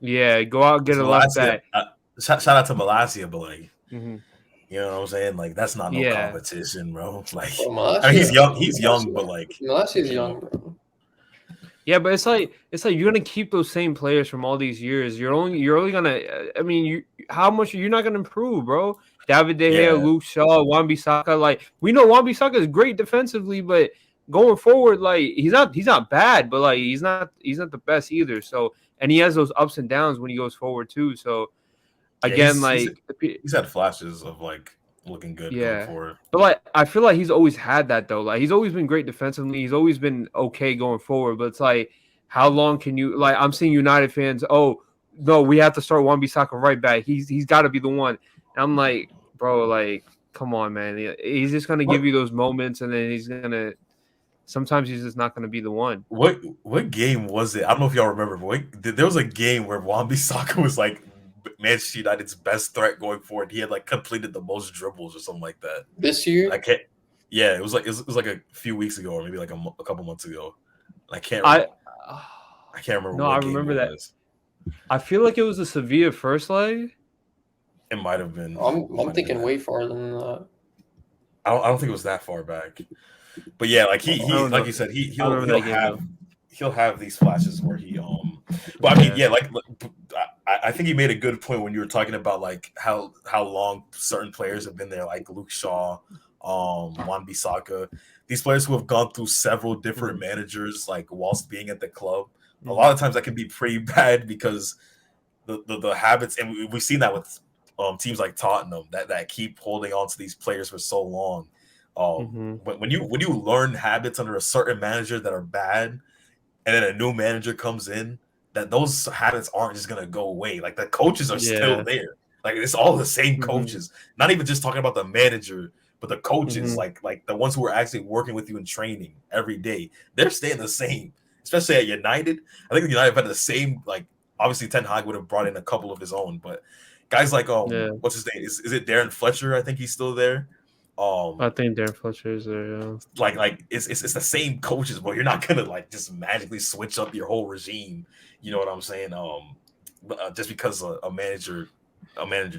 Yeah, go out get a left Malacia, back. shout out to Malacia, but like, Mm-hmm. you know what I'm saying? Like, that's not no Yeah. competition, bro. Like, Bro, I mean, he's young. He's young, but like, Malacia's you know. young, bro. Yeah, but it's like you're gonna keep those same players from all these years. You're only gonna. I mean, how much you're not gonna improve, bro? David De Gea, Luke Shaw, Wan-Bissaka. Like we know Wan-Bissaka is great defensively, but going forward, like he's not bad, but like he's not the best either. So and he has those ups and downs when he goes forward too. So again, he's had flashes of like looking good going forward. But like I feel like he's always had that though. Like he's always been great defensively. He's always been okay going forward. But it's like, how long can you like? I'm seeing United fans. Oh no, we have to start Wan-Bissaka right back. He's got to be the one. And I'm like, bro, like come on, man. He's just gonna give you those moments, and then he's gonna. Sometimes he's just not gonna be the one. What game was it? I don't know if y'all remember, but there was a game where Wan-Bissaka was like Manchester United's best threat going forward. He had like completed the most dribbles or something like that. This year? I can't. Yeah, it was like a few weeks ago, or maybe like a couple months ago. I can't. I can't remember. No, I remember that. I feel like it was the Sevilla first leg. It might have been. I'm thinking way farther than that. I don't think it was that far back. But yeah, like he like you said, he'll have these flashes where he But I mean, yeah, like I think he made a good point when you were talking about like how long certain players have been there, like Luke Shaw, Wan-Bissaka, these players who have gone through several different managers, like whilst being at the club. A lot of times that can be pretty bad because the habits, and we've seen that with teams like Tottenham that keep holding on to these players for so long. When you learn habits under a certain manager that are bad, and then a new manager comes in, that those habits aren't just gonna go away. Like the coaches are still there. Like it's all the same coaches. Not even just talking about the manager, but the coaches, like the ones who are actually working with you in training every day. They're staying the same. Especially at United. I think United have had the same, like obviously Ten Hag would have brought in a couple of his own, but guys like what's his name? Is it Darren Fletcher? I think he's still there. I think Darren Fletcher is there. Yeah. Like it's the same coaches, but you're not gonna like just magically switch up your whole regime. You know what I'm saying? Just because a manager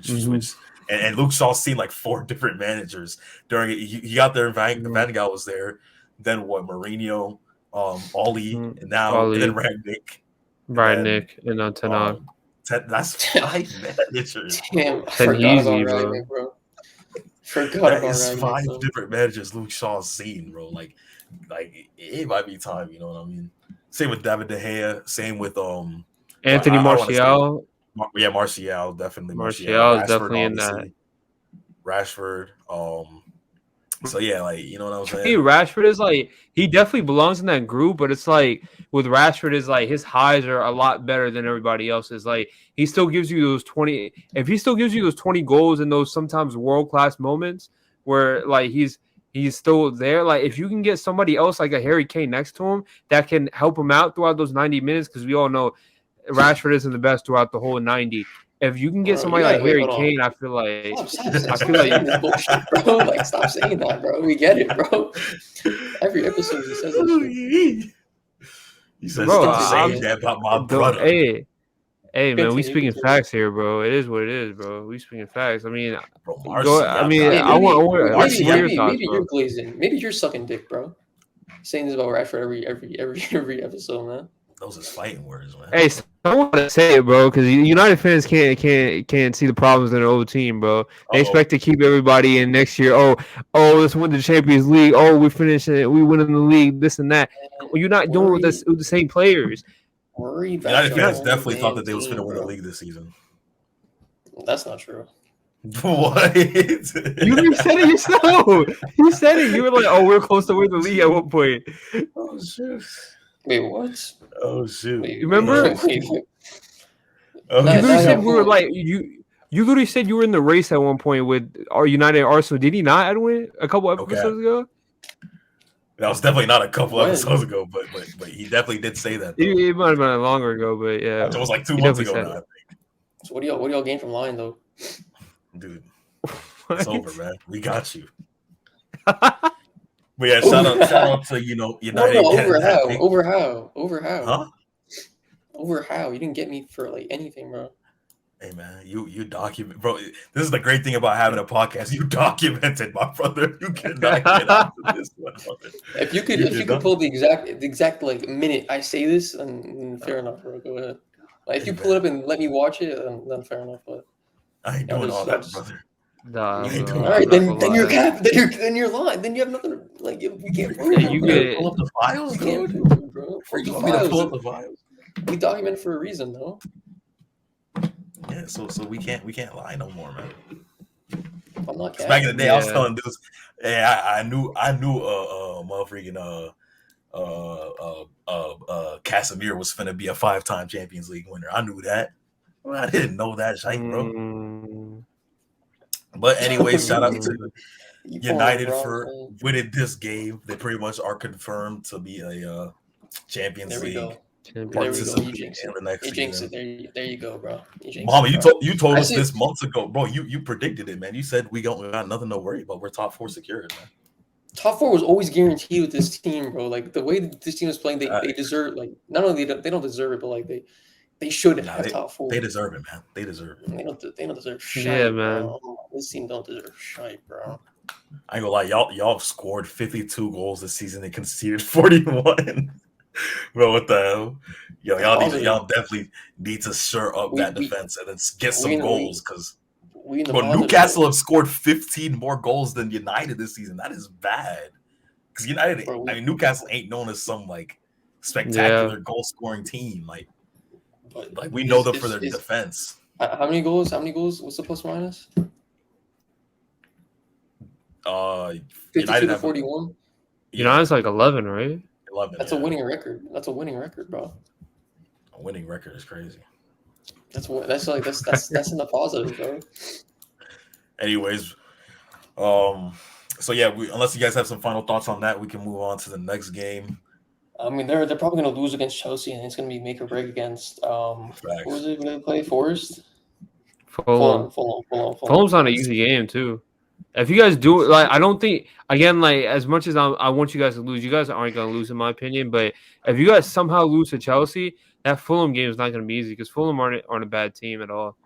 switched. And Luke Shaw's seen like 4 different managers during it. He got there. Van Gaal was there. Then what? Mourinho, Ollie, and now and then Rangnick, and Ten Hag. That's 5 managers. Damn, I forgot about Rangnick, bro. That is 5 different managers Luke Shaw's seen, bro. Like it might be time. You know what I mean? Same with David De Gea. Same with Anthony Martial. Yeah, Martial definitely. Martial is definitely in that. Rashford. So yeah, like you know what I'm saying. Hey, Rashford is like he definitely belongs in that group, but it's like with Rashford is like his highs are a lot better than everybody else's. Like he still gives you those 20. If he still gives you those 20 goals and those sometimes world class moments where like he's still there. Like if you can get somebody else like a Harry Kane next to him that can help him out throughout those 90 minutes, because we all know Rashford isn't the best throughout the whole 90. If you can get somebody like Harry Kane, I feel like stop saying this bullshit, bro. Like stop saying that, bro. We get it, bro. Every episode he says this shit. He says stop saying that about my brother. Hey, man, we speaking facts here, bro. It is what it is, bro. We speaking facts. I mean, I want your thoughts, maybe you're glazing. Maybe you're sucking dick, bro. Saying this about Rashford every episode, man. Those is fighting words, man. Hey, I want to say it, bro, because United fans can't see the problems in their old team, bro. They expect to keep everybody in next year. Oh, let's win the Champions League. Oh, we finishing it. We winning the league. This and that. Well, you're not doing with the same players. United fans definitely thought that they was going to win the league this season. That's not true. What? You said it yourself. You said it. You were like, "Oh, we're close to win the league at one point." Oh shoot! Wait, what? Oh shoot! You remember? You literally said we were like you. You literally said you were in the race at one point with our United and Arsenal. Did he not, Edwin? A couple episodes ago. That was definitely not a couple episodes ago, but he definitely did say that. It might have been longer ago, but yeah, it was like 2 months ago now, I think. So what do y'all gain from lying though? dude. What? It's over, man. We got you. But yeah, shout out to United. No, getting over that how? big- Over how? Over how? Huh? Over how? You didn't get me for like anything, bro. Hey man, you document, bro. This is the great thing about having a podcast. You documented, my brother. You cannot get out of this one, brother. If you could pull the exact like minute I say this, then fair enough, bro. Go ahead. Like if you pull it up and let me watch it, then fair enough. But I ain't doing all that, brother. Nah, Hey, bro, all all right, I'm not then gonna you're lie. cap. Then you're lying. Then you have nothing. Like we can't prove Yeah, it, you bro. get- Pull up the files, We can't dude. prove it, bro. For You the want me to files, pull up the files? we document for a reason, though. Yeah, so we can't lie no more, man. I'm not Back in the capping. day, I was Yeah. telling dudes, hey, I knew motherfucking Casemiro was finna be a 5-time Champions League winner. I knew that. Well, I didn't know that shite, bro. But anyway, shout out to You United pulling for LeBron, man. winning this game. They pretty much are confirmed to be a Champions There we League go. There we go. participant You jinx in it. the next You jinx season. it. There you go, bro. You jinx Mama, it, bro. you told I us see- this months ago, bro. You predicted it, man. You said we got nothing to worry about. We're top 4 secured, man. Top 4 was always guaranteed with this team, bro. Like the way that this team is playing, they Uh, deserve. Like not only they don't deserve it, but like they should have top 4. They deserve it, man. They deserve it. They don't deserve shit. Yeah, man. Bro. This team don't deserve shit, bro. I ain't gonna lie, y'all have scored 52 goals this season and conceded 41. Bro, what the hell? Yo, y'all definitely need to shore up that defense and then get some goals because Newcastle have scored 15 more goals than United this season. That is bad. Because United, Newcastle ain't known as some like spectacular goal scoring team. Like we know them for their defense. How many goals? What's the plus minus? 52 to 41. United's like 11, right? 11. That's a winning record. That's a winning record, bro. A winning record is crazy. That's in the positive, bro. Anyways, so yeah, unless you guys have some final thoughts on that, we can move on to the next game. I mean, they're probably going to lose against Chelsea, and it's going to be make or break against what was it when they play Forest? Fulham. Fulham's not an easy game too. If you guys do like, I don't think again like as much as I want you guys to lose, you guys aren't going to lose in my opinion. But if you guys somehow lose to Chelsea, that Fulham game is not going to be easy because Fulham aren't a bad team at all.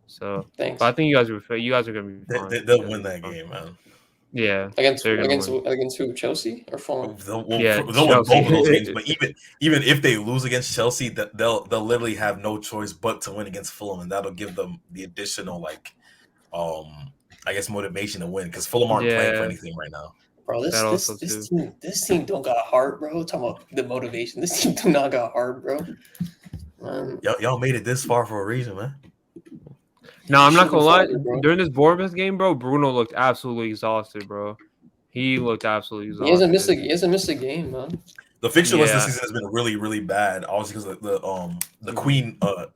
So, thanks. But I think you guys are going to be fine. They'll win that game, man. Yeah, against who? Chelsea or Fulham? They'll win both of those games. But even if they lose against Chelsea, that they'll literally have no choice but to win against Fulham, and that'll give them the additional I guess motivation to win because Fulham aren't playing for anything right now. Bro, this team don't got heart, bro. Talking about the motivation, this team do not got heart, bro. Y'all made it this far for a reason, man. No, I'm not gonna lie. During this Bournemouth game, bro, Bruno looked absolutely exhausted, bro. He looked absolutely exhausted. He hasn't missed a game, man. The fixture list this season has been really, really bad. Obviously, because the Queen got.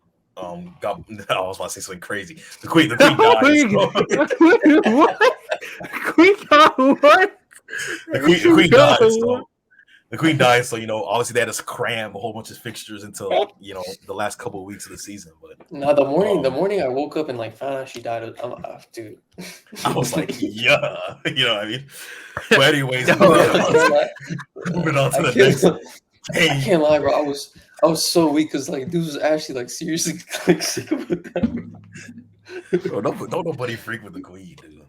I was about to say something crazy. The Queen died. What? Queen got what? The Queen died. So the Queen died. So obviously they had to cram a whole bunch of fixtures until the last couple of weeks of the season. But no, the morning I woke up and found out she died. Dude. I was like, yeah, you know what I mean. But anyways, moving on to the next. I can't lie, bro. I was so weak because dude was actually seriously sick of that. Bro, don't nobody freak with the Queen, dude.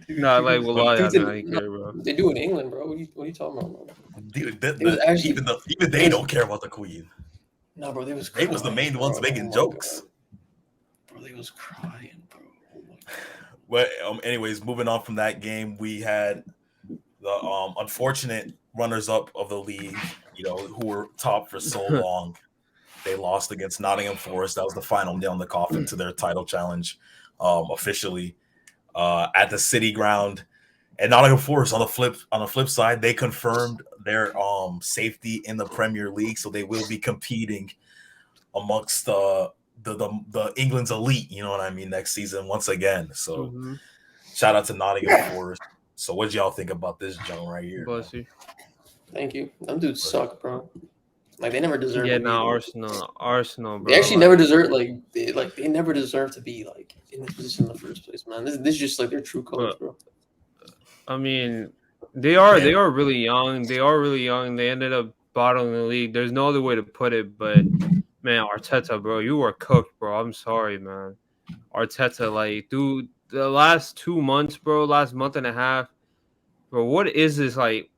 No, we'll lie. I don't care, bro. They do in England, bro. What are you talking about, bro? Dude, even they don't care about the Queen. No, bro, they was the main ones making jokes. Bro, they was crying, bro. But anyways, moving on from that game, we had the unfortunate runners-up of the league, who were top for so long. They lost against Nottingham Forest. That was the final nail in the coffin to their title challenge, officially at the City Ground. And Nottingham Forest, on the flip side, they confirmed their safety in the Premier League, so they will be competing amongst the England's elite. You know what I mean? Next season, once again. So, shout out to Nottingham Forest. So, what y'all think about this John right here? Bless you. Thank you. Them dudes suck, bro. Like they never deserve. Yeah, to be no, there. Arsenal, bro. They actually never deserve they never deserve to be like in this position in the first place, man. This is just like their true colors, bro. I mean, they are really young. They are really young. They ended up bottling the league. There's no other way to put it, but man, Arteta, bro, you were cooked, bro. I'm sorry, man. Arteta, like, dude, the last 2 months, bro, last month and a half, bro, what is this like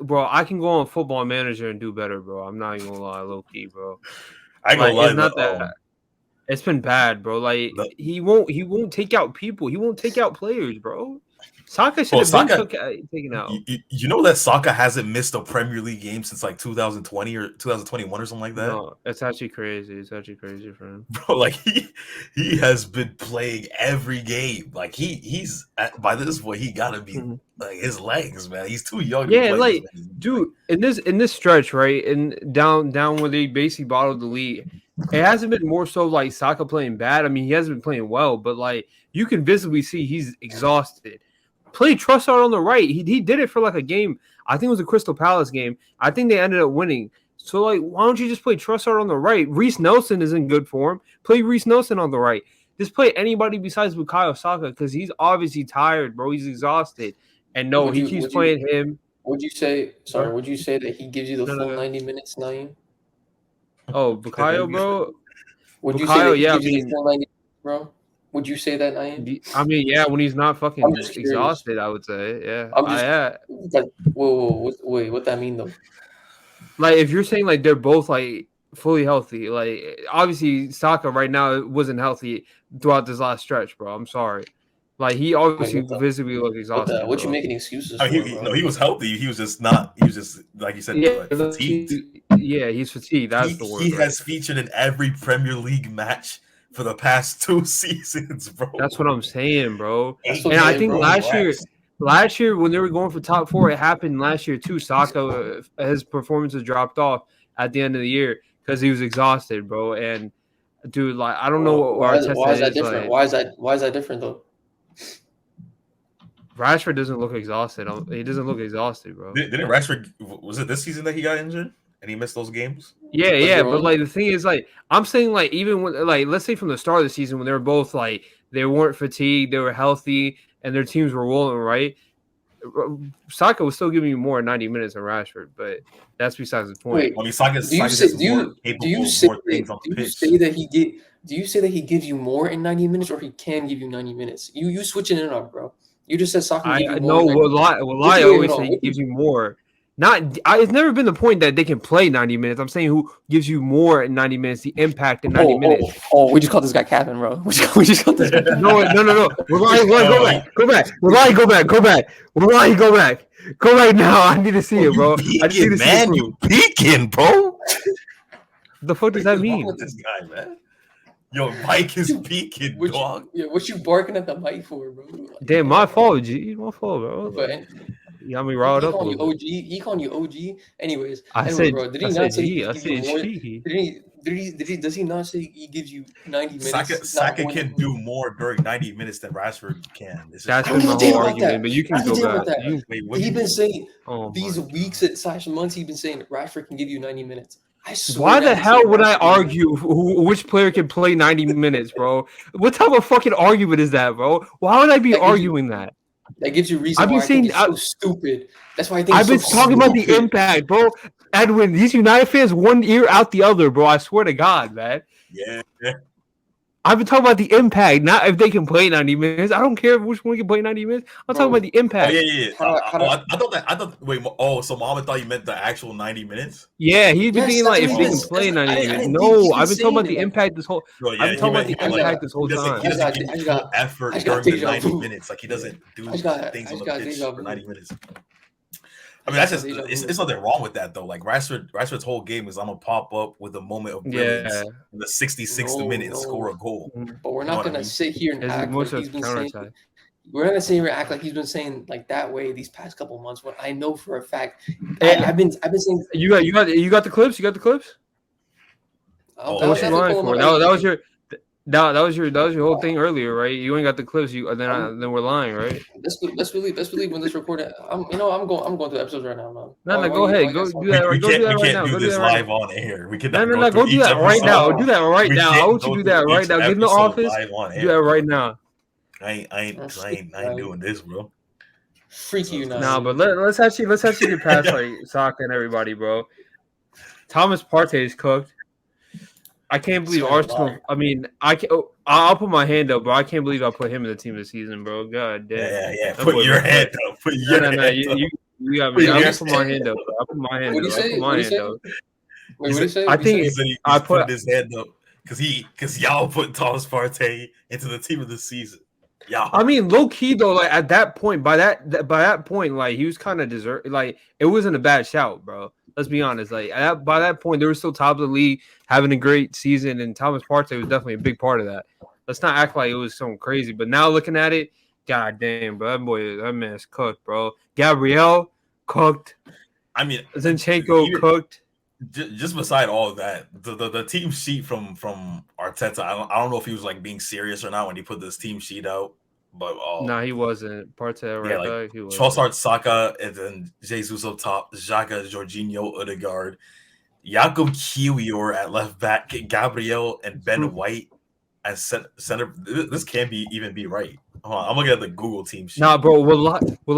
bro? I can go on Football Manager and do better, bro. I'm not even gonna lie, low key, bro. I ain't Like, gonna lie, it's not that. It's been bad, bro. Like he won't take out people. He won't take out players, bro. Saka should have been taken out. You know that Saka hasn't missed a Premier League game since like 2020 or 2021 or something like that. No, it's actually crazy. It's actually crazy for him, bro. Like he has been playing every game. Like he's by this point he gotta be like his legs, man. He's too young. Yeah, like dude, in this stretch, right, and down where they basically bottled the lead. It hasn't been more so like Saka playing bad. I mean, he hasn't been playing well, but like you can visibly see he's exhausted. Play Trossard on the right. He did it for like a game. I think it was a Crystal Palace game. I think they ended up winning. So like, why don't you just play Trossard on the right? Reece Nelson is in good form. Play Reece Nelson on the right. Just play anybody besides Bukayo Saka because he's obviously tired, bro. He's exhausted. And no, he keeps playing him. Would you say? Sorry, would you say that he gives you the full 90 minutes, Naeem? Oh, Bukayo, bro. Would you say that he gives you the full 90 minutes, bro? Would you say that, Naeem? I mean, yeah, when he's not fucking exhausted, I would say, yeah. Whoa, wait, what that mean though? Like, if you're saying like they're both like fully healthy, like obviously Saka right now wasn't healthy throughout this last stretch, bro. I'm sorry. Like he obviously visibly looked exhausted. What you making excuses for? No, he was healthy. He was just not. He was just like you said, fatigued. He's fatigued. That's the word. He has featured in every Premier League match for the past 2 seasons, bro. That's what I'm saying, bro. And I think last year when they were going for top 4, it happened last year too. Saka, his performances dropped off at the end of the year because he was exhausted, bro. And dude, like I don't know why is that different? Like, why is that different though? Rashford doesn't look exhausted. He doesn't look exhausted, bro. Didn't Rashford? Was it this season that he got injured and he missed those games? Yeah. But like the thing is, like I'm saying, like even when, like let's say from the start of the season when they were both like they weren't fatigued, they were healthy, and their teams were rolling, right? Saka was still giving you more 90 minutes than Rashford, but that's besides the point. Wait, do you say that he gives you more in 90 minutes, or he can give you 90 minutes? You switching it up, bro. You just said Saka. I know. Well, I always say he gives you more. It's never been the point that they can play 90 minutes. I'm saying who gives you more in 90 minutes, the impact in 90 minutes. We just called this guy Kevin, bro. We just called this guy. No. Go back. Go back now. I need to see it, bro. I need to see it. You peeking, bro. The fuck does that mean? With this guy, man. Yo, Mike is peeking, dog. What you barking at the mic for, bro? Like, damn, my fault, G. My fault, bro. But you got me riled up. He calling you OG. Anyways, bro, did he not say he gives you more? Does he not say he gives you 90 minutes? Saka can do more during 90 minutes than Rashford can. That's the whole argument, but you can go back. He's been saying these weeks / months. He's been saying Rashford can give you 90 minutes. I swear. Why the hell would I argue which player can play 90 minutes, bro? What type of fucking argument is that, bro? Why would I be arguing that? That gives you reason why I think it's so stupid. That's why I think I've been talking about the impact, bro. Edwin, these United fans, one ear out the other, bro. I swear to God, man. Yeah. I've been talking about the impact, not if they can play 90 minutes. I don't care which one can play 90 minutes. I'm talking about the impact. Oh, yeah. I thought. Wait. Oh, so Mohammed thought you meant the actual 90 minutes? Yeah, he's been thinking like if they can play 90 minutes. No, I've been talking about the impact this whole. I've been talking about the impact this whole time. He doesn't give full effort during the 90 minutes. Like he doesn't do things on the pitch for 90 minutes. I mean, that's just it's nothing wrong with that though. Like Rashford's whole game is I'm gonna pop up with a moment of brilliance in the 66th minute and score a goal. But we're not gonna sit here and act like he's been saying. We're not gonna sit here and act like he's been saying like that way these past couple months. When I know for a fact, I've been saying. You got the clips. You got the clips. What you lying for? That was your. That was your whole thing earlier, right? You ain't got the clips. Then we're lying, right? Let's believe when this recording. I'm going through episodes right now, man. No, go Why ahead. you Go guys do that. We Go do can't that we right can't now. do Go do this that right live now. on air. We No, cannot no, go no. through Go do each that right now. episode. Do that right We now. I can't want you go to do through that right each now. Get in the episode office. live on Do that air, right bro. now. I ain't doing this, bro. Freaky you Nah, not. but let's actually get past like Saka and everybody, bro. Thomas Partey is cooked. I can't believe Swear to Arsenal. God. I mean, I'll put my hand up, bro. I can't believe I put him in the team this season, bro. God damn. Yeah. That Put boy your look hand good. up. Put No, your no, no. hand up. You got Put me. your I hand put my up. hand up. Bro. I put my hand What'd up. he I say? put my What'd he hand say? up. Wait, what did he say? I What'd he think He say? said I he's put. putting his hand up because y'all put Thomas Partey into the team of the season. Y'all. I mean, low key though, like at that point, by that point, like he was kind of desert. Like it wasn't a bad shout, bro. Let's be honest. Like by that point, they were still top of the league, having a great season, and Thomas Partey was definitely a big part of that. Let's not act like it was something crazy. But now looking at it, god damn, bro, that man's cooked, bro. Gabriel cooked. I mean, Zinchenko cooked. just beside all of that, the team sheet from Arteta, I don't know if he was like being serious or not when he put this team sheet out, but Nah, he wasn't. Partey right back. He wasn't. Trossard, Saka, and then Jesus up top, Xhaka, Jorginho, Odegaard, Jakub Kiwior at left back, Gabriel and Ben White as center. This can't even be right. Hold on, I'm looking at the Google team sheet. Nah, bro.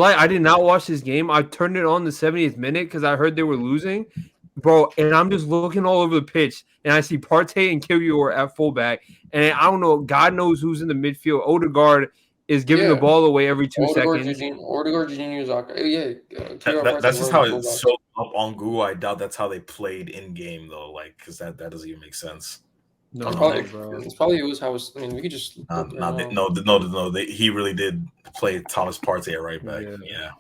I did not watch this game. I turned it on the 70th minute because I heard they were losing, bro. And I'm just looking all over the pitch, and I see Partey and Kiwior at fullback, and I don't know. God knows who's in the midfield. Odegaard is giving the ball away every 2 seconds. Odegaard, Jorginho, Zaka. Yeah, that's just how it shows up on Google. I doubt that's how they played in game though, like because that doesn't even make sense. No, it's probably it was how it's. I mean, we could just he really did play Thomas Partey at right back. Yeah.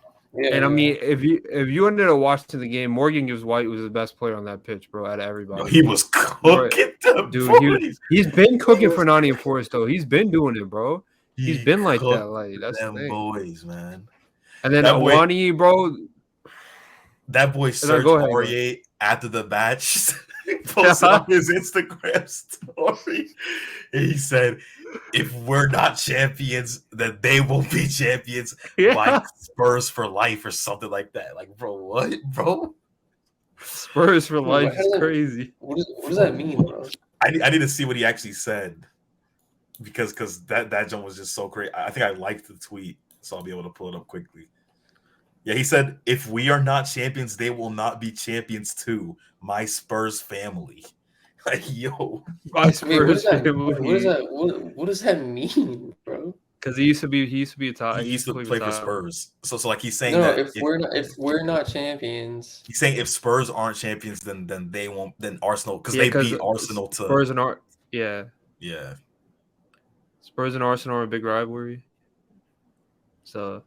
And I mean, if you ended up watching the game, Morgan Gibbs White was the best player on that pitch, bro. Out of everybody, he was cooking them, dude. He's been cooking for Nottingham Forest though. He's been doing it, bro. He's been like that. Like that's them the thing. boys, man. And then Awani, bro. That boy Serge Aurier after the match posted on his Instagram story. And he said, "If we're not champions, then they will be champions by Spurs for life or something like that." Like, bro, what, bro? Spurs for life is crazy. What does that mean, bro? I need to see what he actually said because that jump was just so great. I think I liked the tweet, so I'll be able to pull it up quickly. Yeah, he said, "If we are not champions, they will not be champions too. My Spurs family." Like, yo, my Spurs family. What does that mean, bro? Because he used to be a top. He used to play for Spurs. So like he's saying if we're not champions, he's saying if Spurs aren't champions, then they won't. Then Arsenal, because they beat Arsenal to Spurs and yeah. Spurs and Arsenal are a big rivalry. So,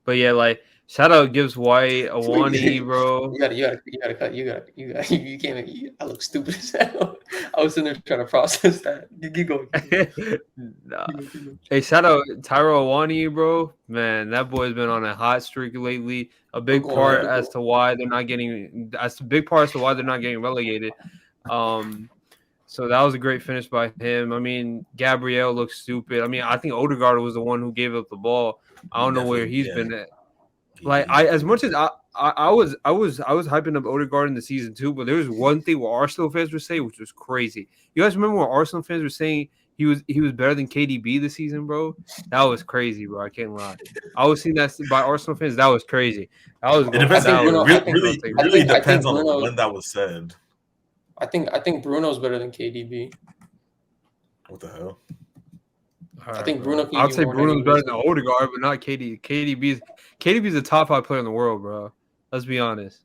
but yeah, like shout out Gibbs White, Awani, bro. You gotta cut. You can't make. I look stupid as hell. I was sitting there trying to process that. You go. Nah. Hey, shout out Tyro Awani, bro. Man, that boy's been on a hot streak lately. A big part as to why they're not getting. That's a big part as to why they're not getting relegated. So that was a great finish by him. I mean, Gabriel looks stupid. I mean, I think Odegaard was the one who gave up the ball. I don't know where he's been at. Like as much as I was hyping up Odegaard in the season too, but there was one thing what Arsenal fans were saying, which was crazy. You guys remember what Arsenal fans were saying? He was better than KDB this season, bro. That was crazy, bro. I can't lie. I was seeing that by Arsenal fans. That was crazy. That was. It really depends on when that was said. I think Bruno's better than KDB. What the hell? I think Bruno. I'd say Bruno's better than Odegaard, but not KD. KDB's a top 5 player in the world, bro. Let's be honest.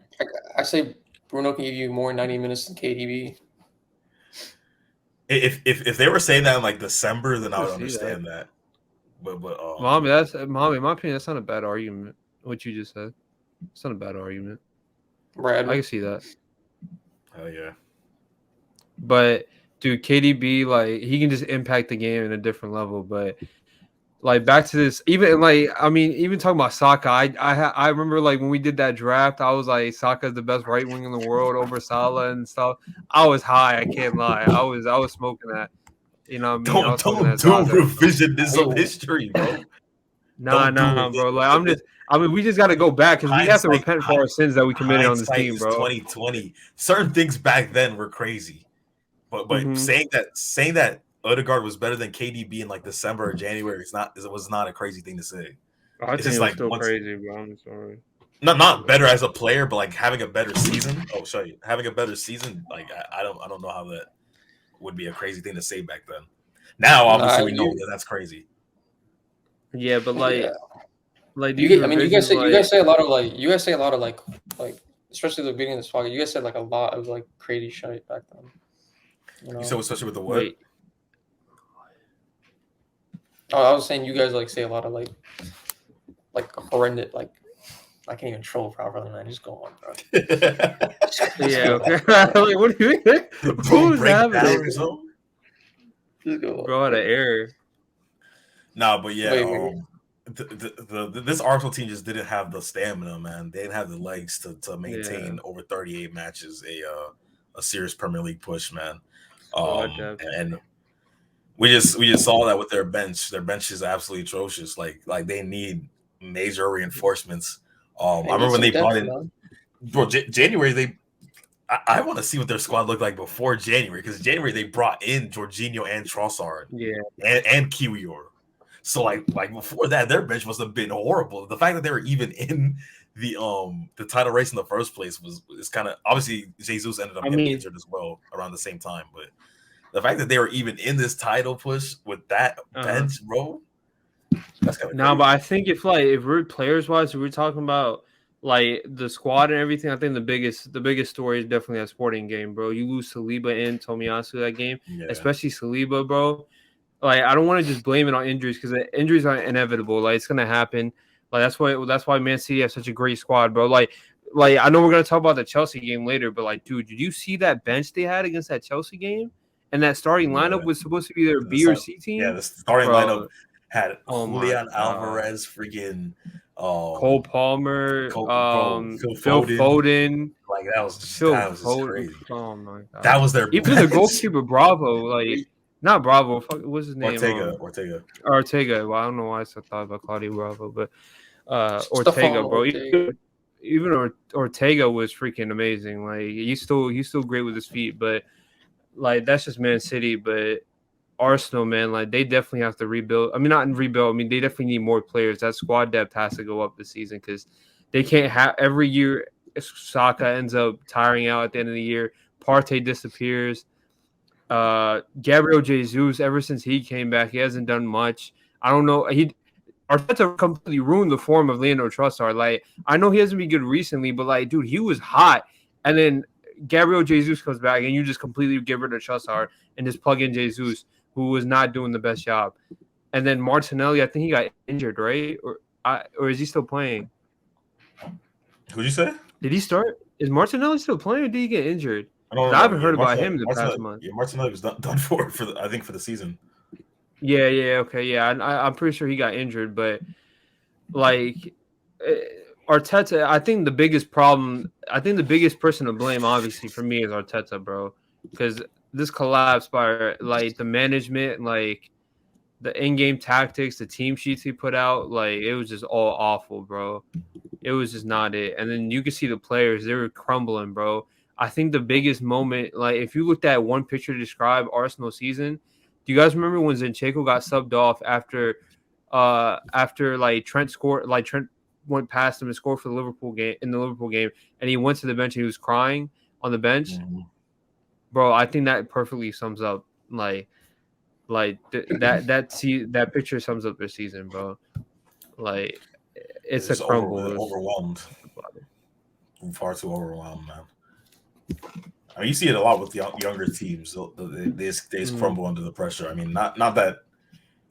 I say Bruno can give you more 90 minutes than KDB. If they were saying that in like December, then I would understand that. But Mommy, in my opinion, that's not a bad argument. What you just said, it's not a bad argument. Right, I can see that. Hell yeah. But dude, KDB, like he can just impact the game in a different level. But like back to this, even talking about Saka, I remember like when we did that draft, I was like Saka's the best right wing in the world over Salah and stuff. I was high, I can't lie. I was smoking that. You know what I mean? I was talking Don't to do Zaza. revisionism history, bro. Nah, bro. Like we just got to go back because we have to repent for our sins that we committed on this team, bro. 2020. Certain things back then were crazy, but saying that Odegaard was better than KDB in like December or January, it was not a crazy thing to say. I think it was still crazy, bro. I'm sorry. Not better as a player, but like having a better season. Having a better season. Like I don't know how that would be a crazy thing to say back then. Now, obviously, we know that that's crazy. Yeah, but like you guys say a lot of like especially the beginning of this podcast. You guys said like a lot of like crazy shit back then. You said especially with the what? Wait. Oh, I was saying you guys like say a lot of like horrendous like. I can't even troll properly, man. Just go on, bro. Yeah, okay. Like, what do you mean? Who's happening? Just go on. Bro, had an error. Nah, but yeah, this Arsenal team just didn't have the stamina, man. They didn't have the legs to maintain over 38 matches a serious Premier League push, man. And we just saw that with their bench. Their bench is absolutely atrocious. Like they need major reinforcements. I remember when they brought in, bro, January. I want to see what their squad looked like before January, because January they brought in Jorginho and Trossard, and Kiwior. So like before that, their bench must have been horrible. The fact that they were even in the title race in the first place is kind of, obviously Jesus ended up getting injured as well around the same time, but the fact that they were even in this title push with that bench, bro. That's kind of but I think if we're players wise, if we're talking about like the squad and everything, I think the biggest story is definitely that Sporting game, bro. You lose Saliba and Tomiyasu that game, especially Saliba, bro. Like I don't want to just blame it on injuries, because injuries are inevitable. Like it's gonna happen. Like that's why Man City has such a great squad, bro. Like I know we're gonna talk about the Chelsea game later, but like, dude, did you see that bench they had against that Chelsea game? And that starting lineup was supposed to be their B or C team. Yeah, the starting lineup had Julian Alvarez, freaking Cole Palmer, Phil Foden. Like that was just crazy. Oh my god, that was their even the goalkeeper Bravo, like not Bravo. What's his name? Ortega. Well, I don't know why I thought about Claudio Bravo, but Ortega, bro. Even Ortega was freaking amazing. Like he's still great with his feet, but like that's just Man City. But Arsenal, man, like they definitely have to rebuild. I mean, not rebuild. I mean, they definitely need more players. That squad depth has to go up this season, because they can't have every year. Saka ends up tiring out at the end of the year. Partey disappears. Gabriel Jesus, ever since he came back, he hasn't done much. I don't know. Arteta completely ruined the form of Leandro Trossard. Like I know he hasn't been good recently, but like, dude, he was hot, and then Gabriel Jesus comes back, and you just completely get rid of Trossard and just plug in Jesus, who was not doing the best job. And then Martinelli, I think he got injured, right? Or is he still playing? Who'd you say? Did he start? Is Martinelli still playing, or did he get injured? I haven't heard about him in the past month. Yeah, Martinelli was done for the season. Yeah, okay, yeah. I'm pretty sure he got injured, but like Arteta, I think the biggest person to blame, obviously, for me is Arteta, bro, because this collapse by like the management, like the in-game tactics, the team sheets he put out, like it was just all awful, bro. It was just not it. And then you could see the players, they were crumbling, bro. I think the biggest moment, like if you looked at one picture to describe Arsenal season, do you guys remember when Zinchenko got subbed off after like Trent scored, like Trent went past him and scored for the Liverpool game, and he went to the bench and he was crying on the bench? Mm-hmm. Bro, I think that perfectly sums up that picture sums up their season, bro. Like it's a crumble. Overwhelmed. I'm far too overwhelmed, man. I mean, you see it a lot with younger teams. They just crumble under the pressure. I mean, not that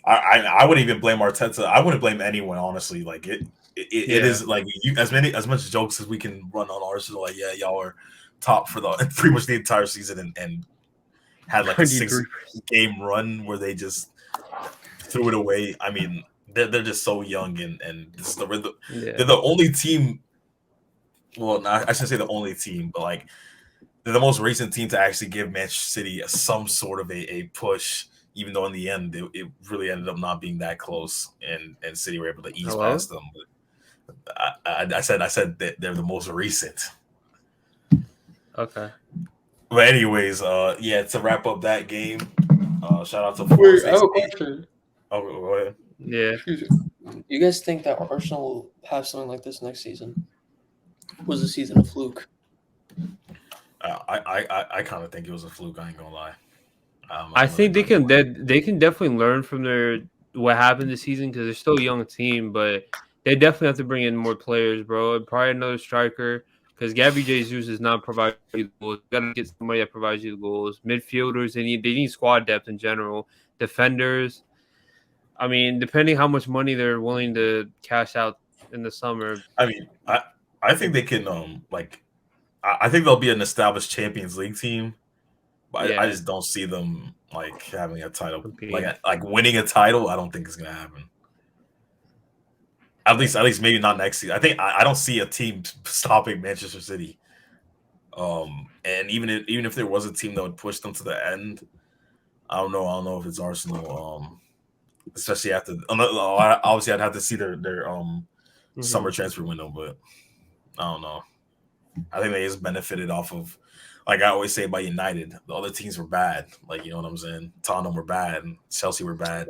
I wouldn't even blame Arteta. I wouldn't blame anyone, honestly. Like it is like as much jokes as we can run on Arsenal. Like, yeah, y'all are top for pretty much the entire season and had like a 6-game run where they just threw it away. I mean, they're just so young and this is they're the only team. Well, I shouldn't say the only team, but like they're the most recent team to actually give Manchester City some sort of a push even though in the end it really ended up not being that close, and City were able to ease Hello? past them. But I said that they're the most recent. Okay. But anyways, yeah, to wrap up that game, shout out to Wait, I have a 468. question. Oh, go ahead. Yeah. Excuse me. You guys think that Arsenal will have something like this next season? Was the season a fluke? I kind of think it was a fluke. I ain't gonna lie. I think they can definitely learn from their what happened this season because they're still a young team, but they definitely have to bring in more players, bro. And probably another striker because Gabby Jesus is not providing you the goals. You gotta get somebody that provides you the goals. Midfielders, they need squad depth in general. Defenders. I mean, depending how much money they're willing to cash out in the summer. I mean, I think they can I think they'll be an established Champions League team. But Yeah. I just don't see them like having a title, Compete. like winning a title. I don't think it's gonna happen. At least maybe not next season. I think I don't see a team stopping Manchester City. And even if there was a team that would push them to the end, I don't know if it's Arsenal. Especially after obviously I'd have to see their summer transfer window, but I don't know. I think they just benefited off of, like I always say about United, the other teams were bad. Like, you know what I'm saying? Tottenham were bad, Chelsea were bad,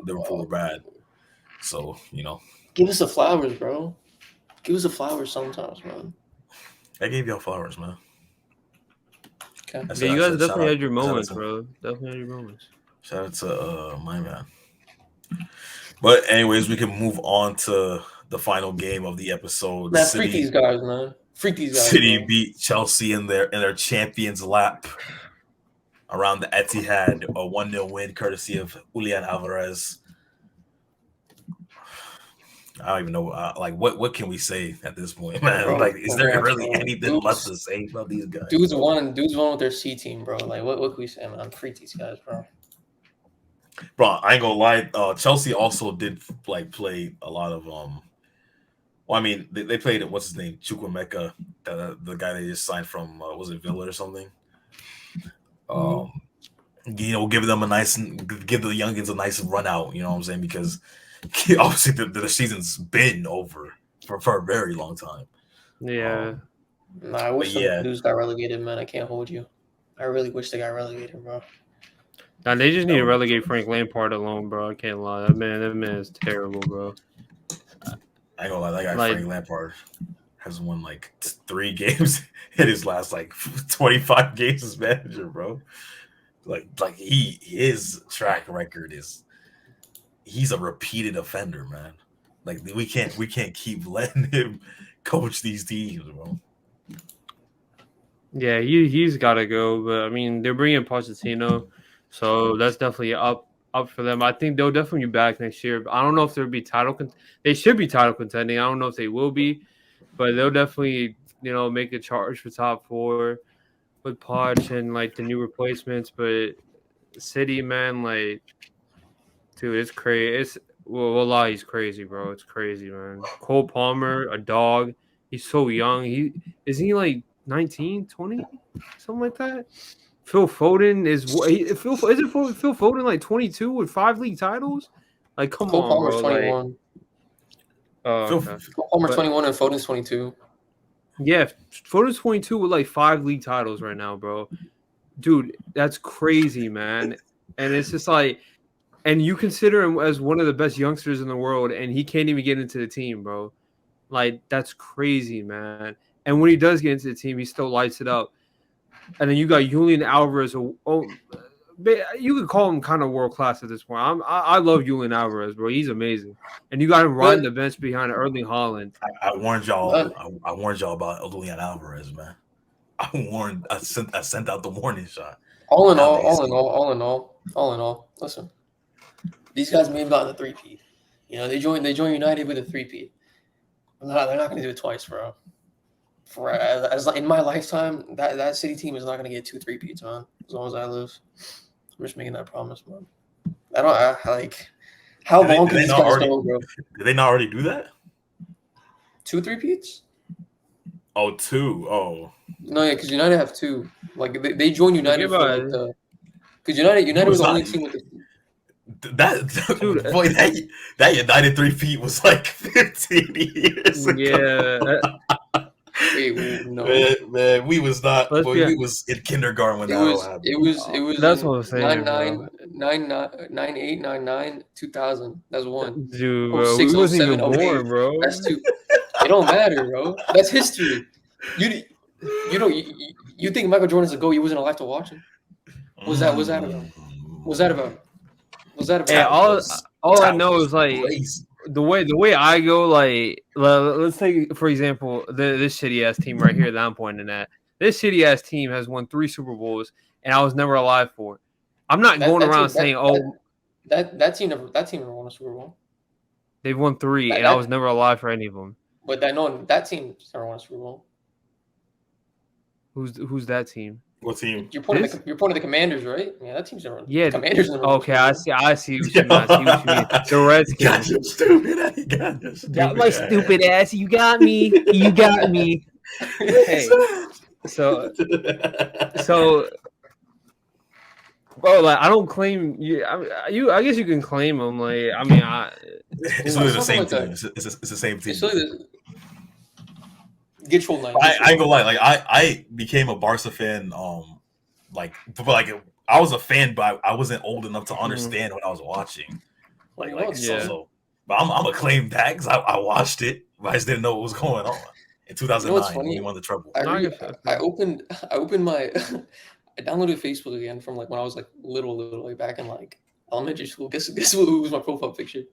Liverpool were bad. So, you know. Give us the flowers, bro. Give us the flowers sometimes, man. I gave y'all flowers, man. Okay. Yeah, you guys definitely had your moments, bro. Definitely had your moments. Shout out to my man. But anyways, we can move on to the final game of the episode. Man, freak these guys, man. Freak these guys. City bro. beat Chelsea in their champions lap around the Etihad, a 1-0 win courtesy of Julian Alvarez. I don't even know. What can we say at this point, man? Bro, like, is there really bro. anything left to say about these guys? Dudes won with their C team, bro. Like, what can we say, man? Freak these guys, bro. Bro, I ain't gonna lie. Chelsea also did play a lot of Well, I mean, they played what's his name, Chukwuemeka, the guy they just signed from was it Villa or something? You know, give the youngins a nice run out. You know what I'm saying? Because obviously the season's been over for a very long time. Yeah. Nah, I wish the dudes got relegated, man. I can't hold you. I really wish they got relegated, bro. Nah, they just need to relegate Frank Lampard alone, bro. I can't lie. That man is terrible, bro. I ain't gonna lie, that guy Frank Lampard has won 3 games in his last 25 games as manager, bro. His track record is he's a repeated offender, man. Like we can't keep letting him coach these teams, bro. Yeah, he's got to go. But I mean, they're bringing Pochettino, so that's definitely up for them. I think they'll definitely be back next year. I don't know if they'll be they should be title contending. I don't know if they will be, but they'll definitely make a charge for top 4 with Poch and the new replacements. But City, man, dude, it's crazy. He's crazy, bro. It's crazy, man. Cole Palmer, a dog. He's so young. Isn't he 19, 20, something like that? Phil Foden isn't Phil Foden 22 with 5 league titles? Come Cole on, Palmer's bro. 21. Okay. Cole Palmer's 21 and Foden's 22. Yeah, Foden's 22 with 5 league titles right now, bro. Dude, that's crazy, man. And it's just and you consider him as one of the best youngsters in the world, and he can't even get into the team, bro. That's crazy, man. And when he does get into the team, he still lights it up. And then you got Julian Alvarez. You could call him kind of world class at this point. I love Julian Alvarez, bro. He's amazing. And you got him riding the bench behind Erling Haaland. I warned y'all. I warned y'all about Julian Alvarez, man. I sent out the warning shot. All in all. Listen, these guys may have gotten a 3-peat. They joined United with a 3-peat. They're not going to do it twice, bro. In my lifetime, that City team is not going to get 2 3-peats, man. As long as I live, I'm just making that promise, man. How long can these guys go, bro? Did they not already do that? 2 3-peats? Oh, 2. Oh. No, yeah, because United have 2. They joined United for Because United was the not- only team with the. Dude, Boy, that United 3-peat was like 15 years ago. Yeah, Wait, no. Man, we was not. Let's Boy, be- we was in kindergarten when It that all was happened. it was That's what I'm saying, 99, 98, 99, 2000. That's one. dude, Oh, bro, 06, we wasn't 07, even 08. born, bro. That's two. It don't matter, bro. That's history. You don't you think Michael Jordan's a GOAT? You wasn't alive to watch him. What's that about? What's that about? What's that about? Hey, all I know is like crazy. the way I go. Like, let's take for example this shitty ass team right here that I'm pointing at. This shitty ass team has won 3 Super Bowls, and I was never alive for it. I'm not going around saying, that team never won a Super Bowl. they've won 3, and I was never alive for any of them. But that team never won a Super Bowl. Who's that team? What team? You're pointing the Commanders, right? Yeah, that team's never. Yeah, Commanders never. won a Okay, Super Bowl. I see what you mean. I see what you mean. The Redskins. You got your stupid Got my ass. stupid ass. You got me. You got me. Hey, so, bro, like I don't claim you. I guess you can claim them. Like, I mean, it's really the same something team. It's the same team. It's really get trolled. I ain't gonna lie. Like I became a Barca fan. Like I was a fan, but I wasn't old enough to understand what I was watching. So. But I'm gonna claim that because I watched it, but I just didn't know what was going on. In 2009, when we won the treble. I opened my I downloaded Facebook again from like when I was like little like back in like elementary school. Guess who was my profile picture?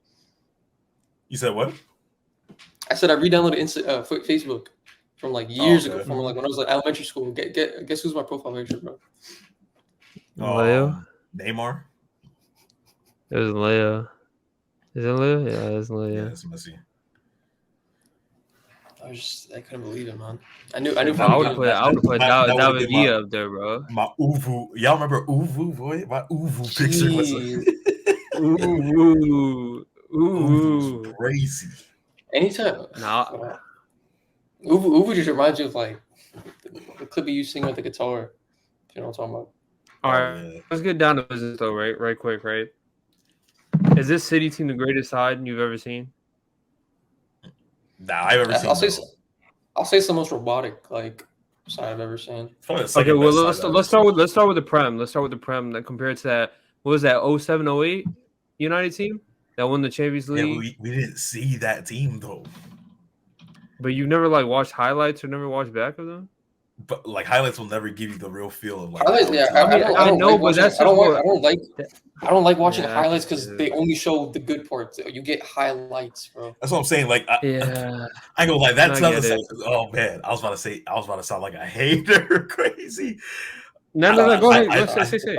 You said what? I said I re-downloaded Facebook from like years ago, okay. from like when I was like elementary school. Guess who's my profile picture, bro? Leo. Neymar. It was Leo. Is it Leo? Yeah, it's Leo. Yeah, it's Messi. I couldn't believe it, man. I knew. I would have put David Villa up there, bro. My Uvu. Y'all remember Uvu, boy? My Uvu picture was Ooh. crazy. Anytime. Nah. Uvu just reminds you of like the clip of you singing with the guitar. You know what I'm talking about? All right, let's get down to business though, right quick, right? Is this City team the greatest side you've ever seen? Nah, I've ever seen. I'll say it's the most robotic like side I've ever seen. Okay, well let's start with the Prem. Let's start with the Prem that compared to that. What was that 07-08 United team that won the Champions League? Yeah, we didn't see that team though. But you've never like watched highlights or never watched back of them? But like highlights will never give you the real feel of like. Highlights, yeah, I know, but that's I don't like watching highlights because Yeah. they only show the good parts. You get highlights, bro. That's what I'm saying. Like, I ain't gonna lie. That 2007. Oh man, I was about to sound like a hater, crazy. No, go ahead. Say. Say.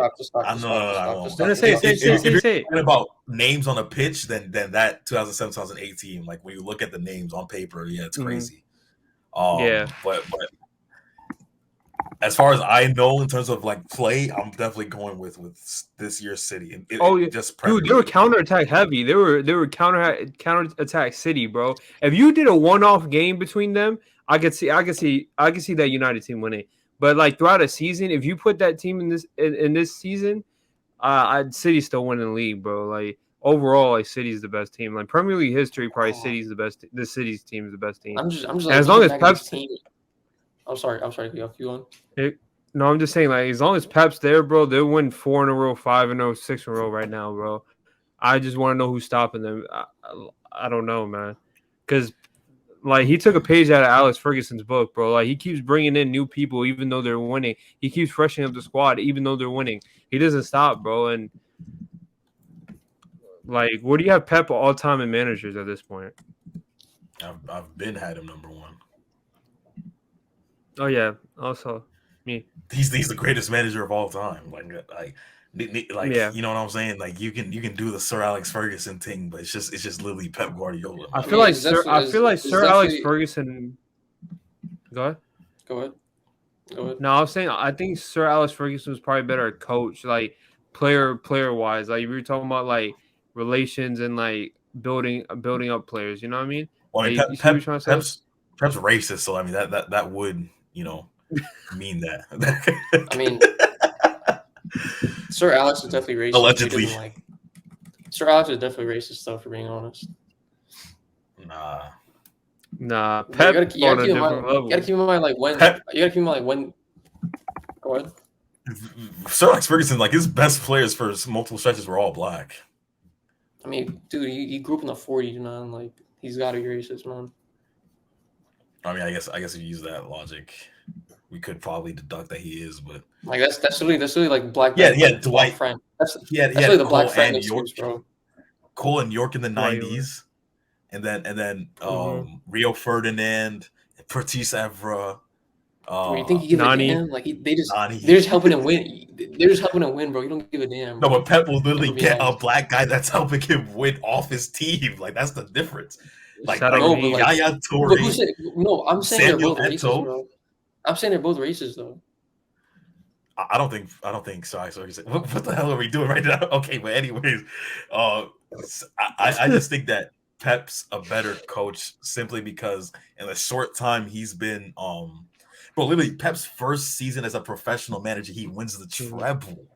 If you're talking about names on a pitch, then that 2007, 2008 team, like when you look at the names on paper, yeah, it's crazy. But as far as I know, in terms of like play, I'm definitely going with this year's City. Dude, they were counterattack heavy. They were counterattack City, bro. If you did a one-off game between them, I could see that United team winning. But like throughout a season, if you put that team in this season, City's still winning the league, bro. Like overall, like City's the best team. Like Premier League history, probably City's the best. The City's team is the best team. I'm just like, as long as Pep's team. I'm sorry. You on? No, I'm just saying, like, as long as Pep's there, bro, they'll win 4 in a row, 5 in a row, 6 in a row right now, bro. I just want to know who's stopping them. I don't know, man. Because, like, he took a page out of Alex Ferguson's book, bro. Like, he keeps bringing in new people even though they're winning. He keeps freshening up the squad even though they're winning. He doesn't stop, bro. And, like, where do you have Pep all-time in managers at this point? I've been had him number 1. Oh, yeah. Also, me. He's the greatest manager of all time. Like yeah. You know what I'm saying? Like you can do the Sir Alex Ferguson thing, but it's just literally Pep Guardiola. I feel like Sir Alex Ferguson. Go ahead. No, I was saying I think Sir Alex Ferguson was probably better at coach, like player wise. Like we were talking about like relations and like building up players. You know what I mean? Well, I mean, like, Pep's racist, so I mean that would mean that. I mean, Sir Alex is definitely racist. Allegedly. Sir Alex is definitely racist, though, for being honest. Nah, But Pep you on a different level. You gotta keep in mind, like when. Pep- You gotta keep in mind, like when. Go ahead. Sir Alex Ferguson, like his best players for multiple stretches were all black. I mean, dude, he grew up in the 40s, man. Like, he's got to be racist, man. I mean, I guess if you use that logic, we could probably deduct that he is, but like that's really like black. Dwight. Black friend. That's Yeah, really the Cole black friend and York, excuse, bro. Cole and York in the Right, '90s, and then Rio Ferdinand, Patrice Evra. Bro, you think you give Nani. a damn? Like they're Nani. just helping him win. They're just helping him win, bro. You don't give a damn. No, Bro. but Pep will literally get a honest. black guy that's helping him win off his team. Like that's the difference. Like No, but like, Yaya Toure. But who said, no, I'm saying Samuel they're both Eto'o. racist, bro. I'm saying they're both racist, though. I don't think. Sorry. What the hell are we doing right now? Okay, but anyways, I just think that Pep's a better coach simply because in the short time he's been but literally Pep's first season as a professional manager, he wins the treble.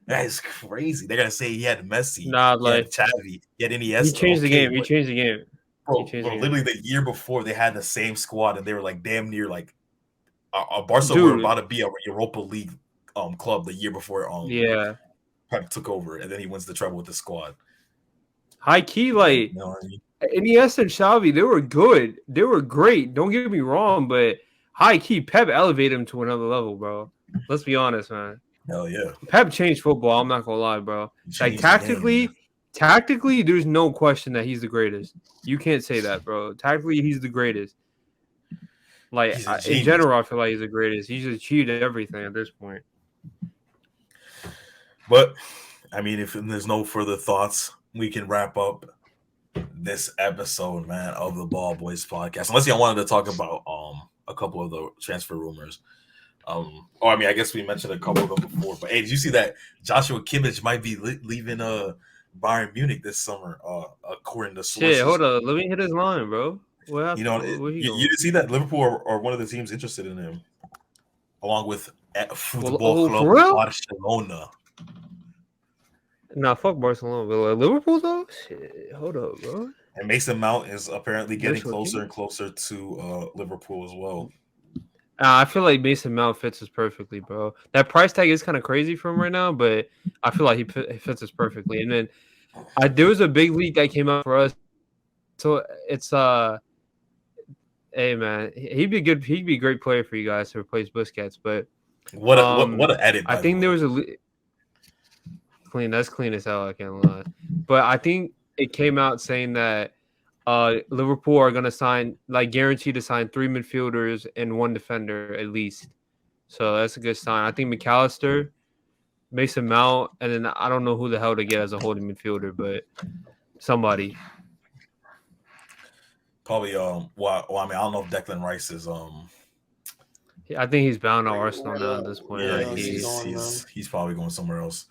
That is crazy. They're gonna say he had Messi, he had Xavi, he had Iniesta. He changed the game. He changed the game. Bro, literally the year before they had the same squad and they were like damn near like Barca were about to be a Europa League club the year before Pep took over, and then he wins the treble with the squad. High key, like Iniesta and Xavi, they were good. They were great. Don't get me wrong, but high key, Pep elevated him to another level, bro. Let's be honest, man. Hell yeah. Pep changed football. I'm not gonna lie, bro. Like tactically, there's no question that he's the greatest. You can't say that, bro. Tactically, he's the greatest. Like in general, I feel like he's the greatest. He's achieved everything at this point. But I mean, if there's no further thoughts, we can wrap up this episode, man, of the Ball Boys podcast. Unless y'all wanted to talk about a couple of the transfer rumors. I mean, I guess we mentioned a couple of them before. But hey, did you see that Joshua Kimmich might be leaving Bayern Munich this summer? According to sources. Shit, hold on, let me hit his line, bro. Well, you know, you see that Liverpool are one of the teams interested in him, along with Football Club Barcelona. Nah, fuck Barcelona, but Liverpool though. Shit, hold up, bro. And Mason Mount is apparently getting closer and closer to Liverpool as well. I feel like Mason Mount fits us perfectly, bro. That price tag is kind of crazy for him right now, but I feel like he fits us perfectly. And then there was a big leak that came out for us, so it's hey man, he'd be good. He'd be a great player for you guys to replace Busquets. But what an edit! I think there was a clean. That's clean as hell. I can't lie. But I think it came out saying that Liverpool are going to sign, like, guaranteed to sign 3 midfielders and 1 defender at least. So that's a good sign. I think McAllister, Mason Mount, and then I don't know who the hell to get as a holding midfielder, but somebody. Probably well, I mean, I don't know if Declan Rice is I think he's bound to Arsenal now at this point. Yeah, like he's probably going somewhere else.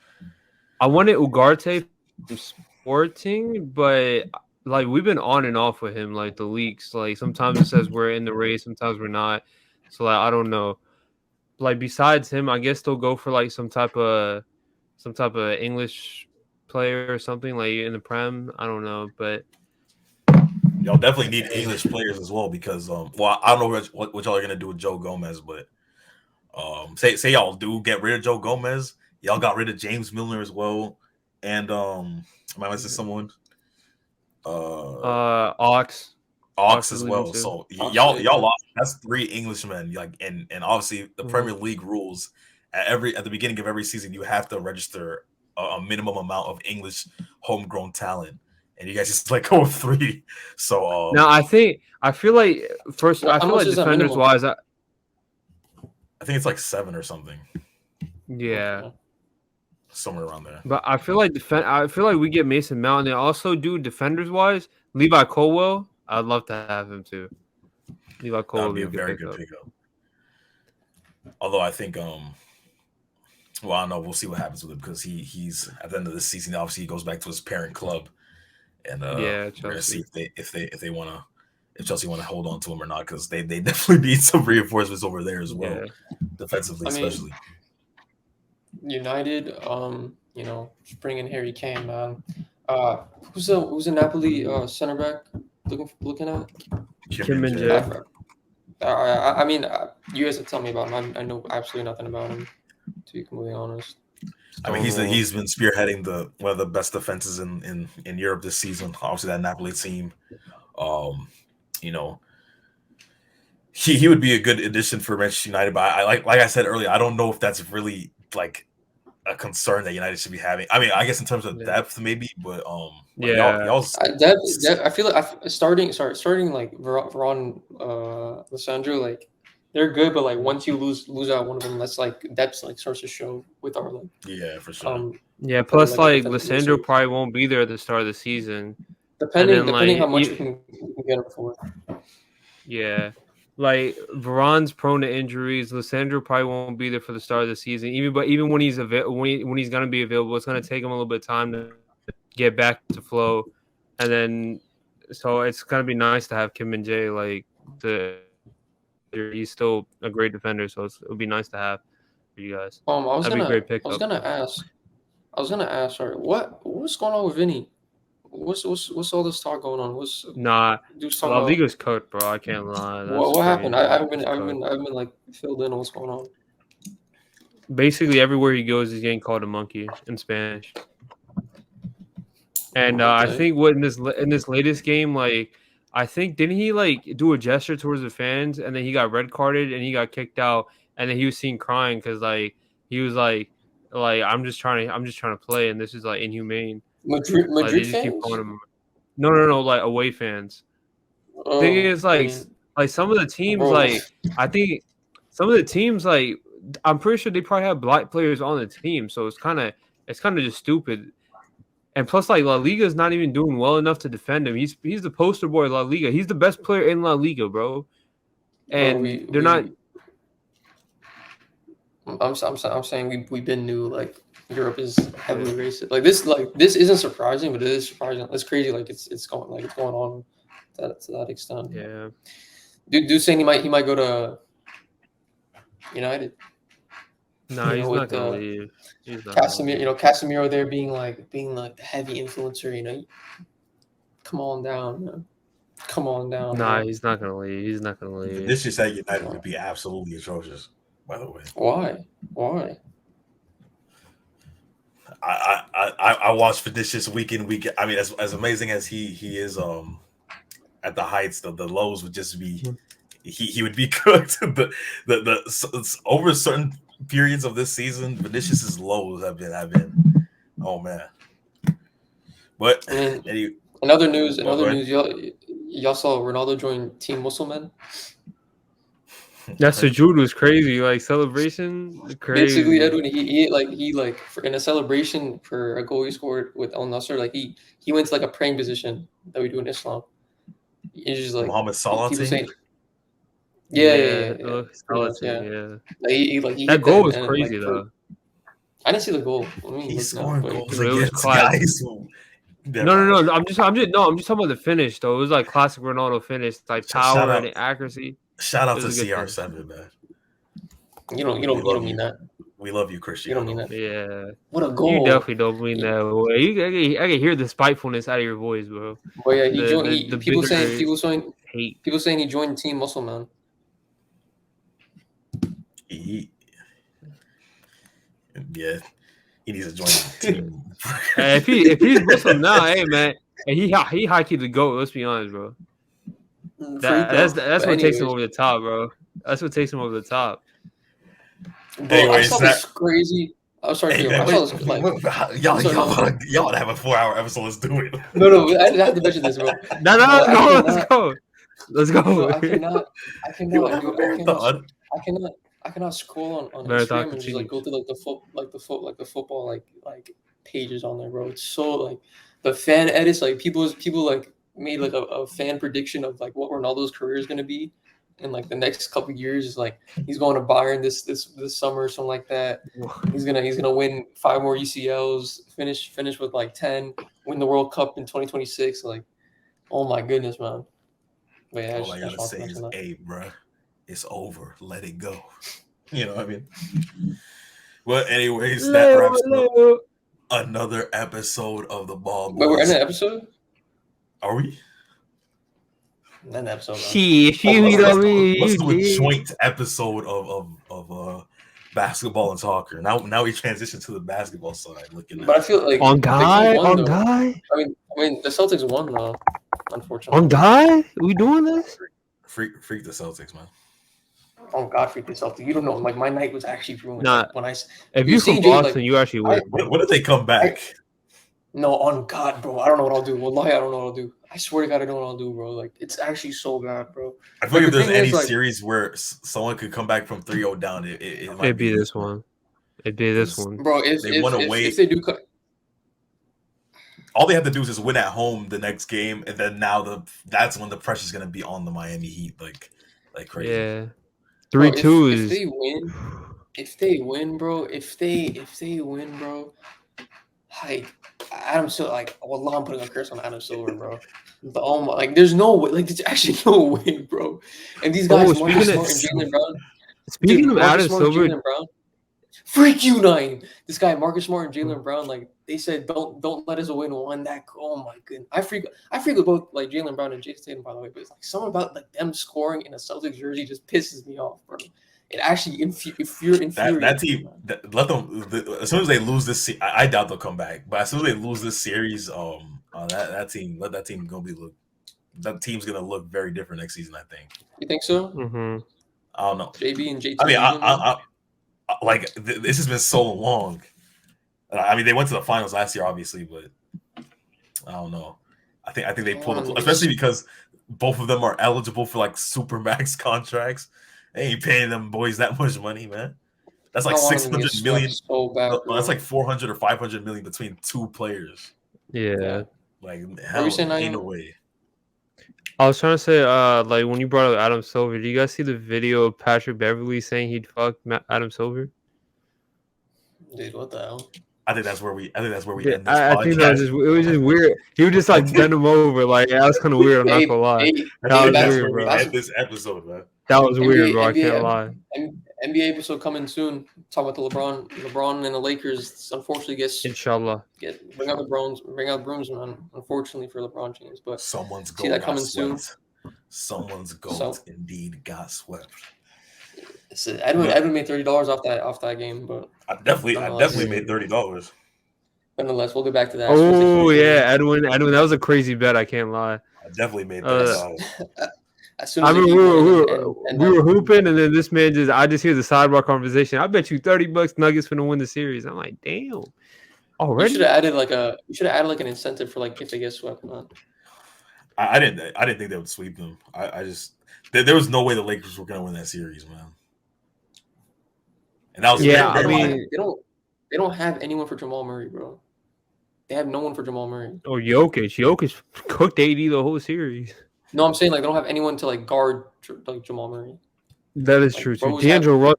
I wanted Ugarte from Sporting, but like we've been on and off with him, like the leaks. Like sometimes it says we're in the race, sometimes we're not. So like I don't know. Like besides him, I guess they'll go for like some type of English player or something like in the Prem. I don't know, but y'all definitely need English players as well because well, I don't know what y'all are gonna do with Joe Gomez, but say y'all do get rid of Joe Gomez, y'all got rid of James Milner as well, and am I missing someone? Ox as well. So y'all lost. That's 3 Englishmen. Like and obviously the Premier League rules at the beginning of every season you have to register a minimum amount of English homegrown talent. And you guys just let go of 3. So now I feel like defenders wise, I think it's like 7 or something. Yeah, somewhere around there. But I feel like we get Mason Mount, and they also do defenders wise. Levi Colwell, I'd love to have him too. Levi Colwell would be a very good pickup. Although I think well, I don't know. We'll see what happens with him because he's at the end of the season. Obviously, he goes back to his parent club. And we're gonna see if Chelsea want to hold on to him or not because they definitely need some reinforcements over there as well, defensively especially. United, just bring in Harry Kane, man. Who's the Napoli center back looking at? Kim and Jae. Jae. I mean, you guys have tell me about him. I know absolutely nothing about him, to be completely honest. I mean, he's been spearheading one of the best defenses in Europe this season. Obviously, that Napoli team. You know, he would be a good addition for Manchester United. But I like I said earlier, I don't know if that's really like a concern that United should be having. I mean, I guess in terms of depth, maybe, but y'all's depth. I feel like starting like Veron, Lissandro, like they're good, but like once you lose out one of them, that's like depth like starts to show with our like for sure. Yeah, plus like defensive Lissandro probably won't be there at the start of the season. depending how much we can get him for. Yeah. Like Veron's prone to injuries. Lissandro probably won't be there for the start of the season. Even when he's when he's gonna be available, it's gonna take him a little bit of time to get back to flow. And then so it's gonna be nice to have Kim and Jae like he's still a great defender, so it'll be nice to have for you guys. I was gonna ask, sorry, what's going on with Vinny? What's all this talk going on? La Liga's cooked, bro. I can't lie. What happened? I haven't been like filled in on what's going on. Basically, everywhere he goes, he's getting called a monkey in Spanish. And I think in this latest game, like I think didn't he like do a gesture towards the fans, and then he got red carded and he got kicked out, and then he was seen crying because like he was like I'm just trying to play, and this is like inhumane. Madrid fans? Keep calling him. No, like away fans. Thing is, like some of the teams, like I think some of the teams, like I'm pretty sure they probably have black players on the team, so it's kind of just stupid. And plus, like La Liga is not even doing well enough to defend him. He's the poster boy of La Liga. He's the best player in La Liga, bro. And they're not. I'm saying we've been new. Like Europe is heavily racist. Like this isn't surprising, but it is surprising. It's crazy. Like it's going on to that extent. Yeah. Dude saying he might go to United. No, he's not gonna leave. Casemiro there being like the heavy influencer. Come on down, man. Come on down. Nah, man. He's not gonna leave. He's not gonna leave. This just at United would be absolutely atrocious. By the way, why? I watched Vinicius week in week. I mean, as amazing as he is, at the heights, the lows would just be he would be cooked. the over certain periods of this season, Vinicius's lows have been oh man. But another news, y'all saw Ronaldo join Team Musselman. That's the Jude was crazy, like celebration. Crazy. Basically, Edwin, he in a celebration for a goal he scored with Al Nassr, like he went to like a praying position that we do in Islam. It's just like Muhammad Salah team. Yeah. That goal was crazy though. I didn't see the goal. He's scoring goals against guys. No. I'm just talking about the finish though. It was like classic Ronaldo finish, like power and accuracy. Shout out to CR7, man. You don't mean that. We love you, Cristiano. You don't mean that. Yeah. What a goal. You definitely don't mean that. I can hear the spitefulness out of your voice, bro. But yeah, people saying he joined Team Musselman. He needs to join the team. If he's Muslim now, hey man, and he high key the GOAT. Let's be honest, bro. That's what takes him over the top, bro. That's what takes him over the top. Bro, I saw this crazy. I'm sorry, y'all want to have a 4-hour episode? Let's do it. No, I have to mention this, bro. No, let's go. Bro, I cannot scroll on Instagram and just like go through the football like pages on there, bro. It's so like the fan edits, like people like made like a fan prediction of like what Ronaldo's career is gonna be in like the next couple of years. Is like he's going to Bayern this summer or something like that. He's gonna win 5 more UCLs, finish with like 10, win the World Cup in 2026. Like, oh my goodness, man. But yeah, all I gotta say is, hey, bro, it's over. Let it go. You know what I mean? Well, anyways, that wraps up another episode of the Ball Boys. But we're in an episode. Are we? Not an episode. Let's do a joint episode of basketball and soccer. Now we transition to the basketball side. Looking, but I feel like on guy. I mean, the Celtics won though. Unfortunately, on guy, we doing this? Freak the Celtics, man. Oh God, freak the Celtics. You don't know. Like my night was actually ruined. Nah, when I if you're from Boston, you actually would. What if they come back? No, on God, bro. I don't know what I'll do. Wallahi, I don't know what I'll do. I swear to God, I don't know what I'll do, bro. Like, it's actually so bad, bro. I feel like if there's any series where someone could come back from 3-0 down, it'd be this one. It'd be this one. Bro, if they do cut. All they have to do is just win at home the next game, and then that's when the pressure's gonna be on the Miami Heat, like crazy. Yeah, 3-2 is. If they win, bro. Like Adam Silver, like wallah, I'm putting a curse on Adam Silver, bro. There's no way, like there's actually no way, bro. And these guys, Marcus Smart and Jaylen Brown. Speaking of Adam Silver, freak you nine. This guy, Marcus Smart and Jaylen Brown, like they said, don't let us win one. Oh my goodness, I freak with both like Jaylen Brown and Jason Tatum, by the way. But it's like something about like them scoring in a Celtics jersey just pisses me off, bro. It actually if you're infuriated. That team, let them. As soon as they lose this, I doubt they'll come back. But as soon as they lose this series, that team that team's gonna look very different next season. I think. You think so? Mm-hmm. I don't know. JB and JT. I mean, I like this has been so long. I mean, they went to the finals last year, obviously, but I don't know. I think they pulled up, especially because both of them are eligible for like super max contracts. They ain't paying them boys that much money, man. That's like 600 million. So bad, that's like 400 or 500 million between two players. Yeah. Like, hell, ain't no way. I was trying to say, like when you brought up Adam Silver, do you guys see the video of Patrick Beverley saying he'd fuck Adam Silver? Dude, what the hell? I think that's where we end this podcast. I think it was just weird. He would just like bend him over. Like, that was kind of weird. I'm not gonna lie. That was weird, bro. End this episode, man. That was weird, bro. I can't lie. NBA episode coming soon. Talking about the LeBron and the Lakers. Unfortunately, inshallah. Bring out the brooms, man. Unfortunately for LeBron James, but someone's goal see that coming soon. Someone's goal indeed got swept. Edwin made $30 off that game, but I definitely made $30. Nonetheless, we'll get back to that. Oh yeah, Edwin, that was a crazy bet. I can't lie. I definitely made $30. As soon as we were hooping, and then this man I just hear the sidebar conversation. I bet you $30 Nuggets finna win the series. I'm like, damn. Already? You should have added an incentive for like if they get swept. Man. I didn't think they would sweep them. I just there was no way the Lakers were gonna win that series, man. And that was they don't have anyone for Jamal Murray, bro. They have no one for Jamal Murray. Or Jokic cooked AD the whole series. No, I'm saying like they don't have anyone to like guard like Jamal Murray. That is true too. D'Angelo Russell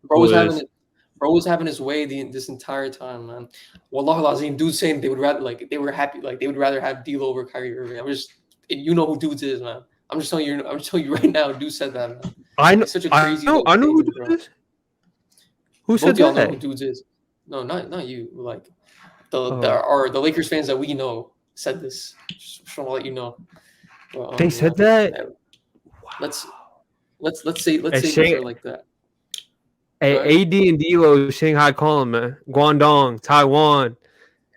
Bro was having his way this entire time, man. Wallahi Lazim, dudes saying they would rather have D'Lo over Kyrie Irving. You know who dudes is, man. I'm just telling you right now, dude said that, man. I know. It's such a crazy I know who dudes is. Who said y'all that? know who dudes is. No, not you. Like the Lakers fans that we know said this. Just want to let you know. Well, they said that. Wow. Let's say like that. Hey, AD and D'Lo, Shanghai calling, man. Guangdong, Taiwan,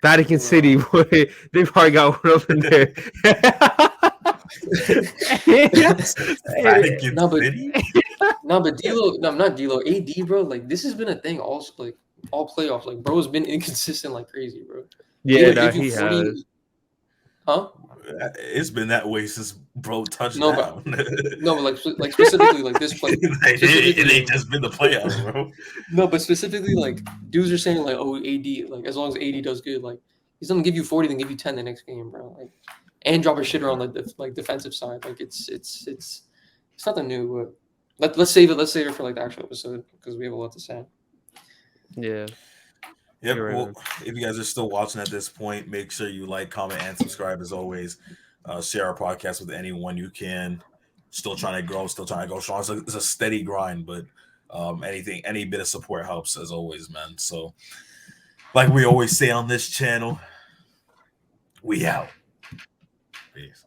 Vatican City. Boy, they probably got one up in there. But D'Lo, not D'Lo. AD, bro. Like this has been a thing also, like all playoffs. Like bro's been inconsistent like crazy, bro. Yeah, he has. Huh? It's been that way since bro touched down. No, but like specifically like this play. It ain't just been the playoffs, bro. No, but specifically like dudes are saying like, oh, AD, like as long as AD does good, like he's gonna give you 40, then give you 10 the next game, bro. Like and drop a shitter on the defensive side. Like it's nothing new, but let's save it for like the actual episode because we have a lot to say. Yeah. Yep. Well, if you guys are still watching at this point, make sure you like, comment, and subscribe as always. Share our podcast with anyone you can. Still trying to grow, still trying to go strong. It's a steady grind, but Any bit of support helps as always, man. So, like we always say on this channel, we out. Peace.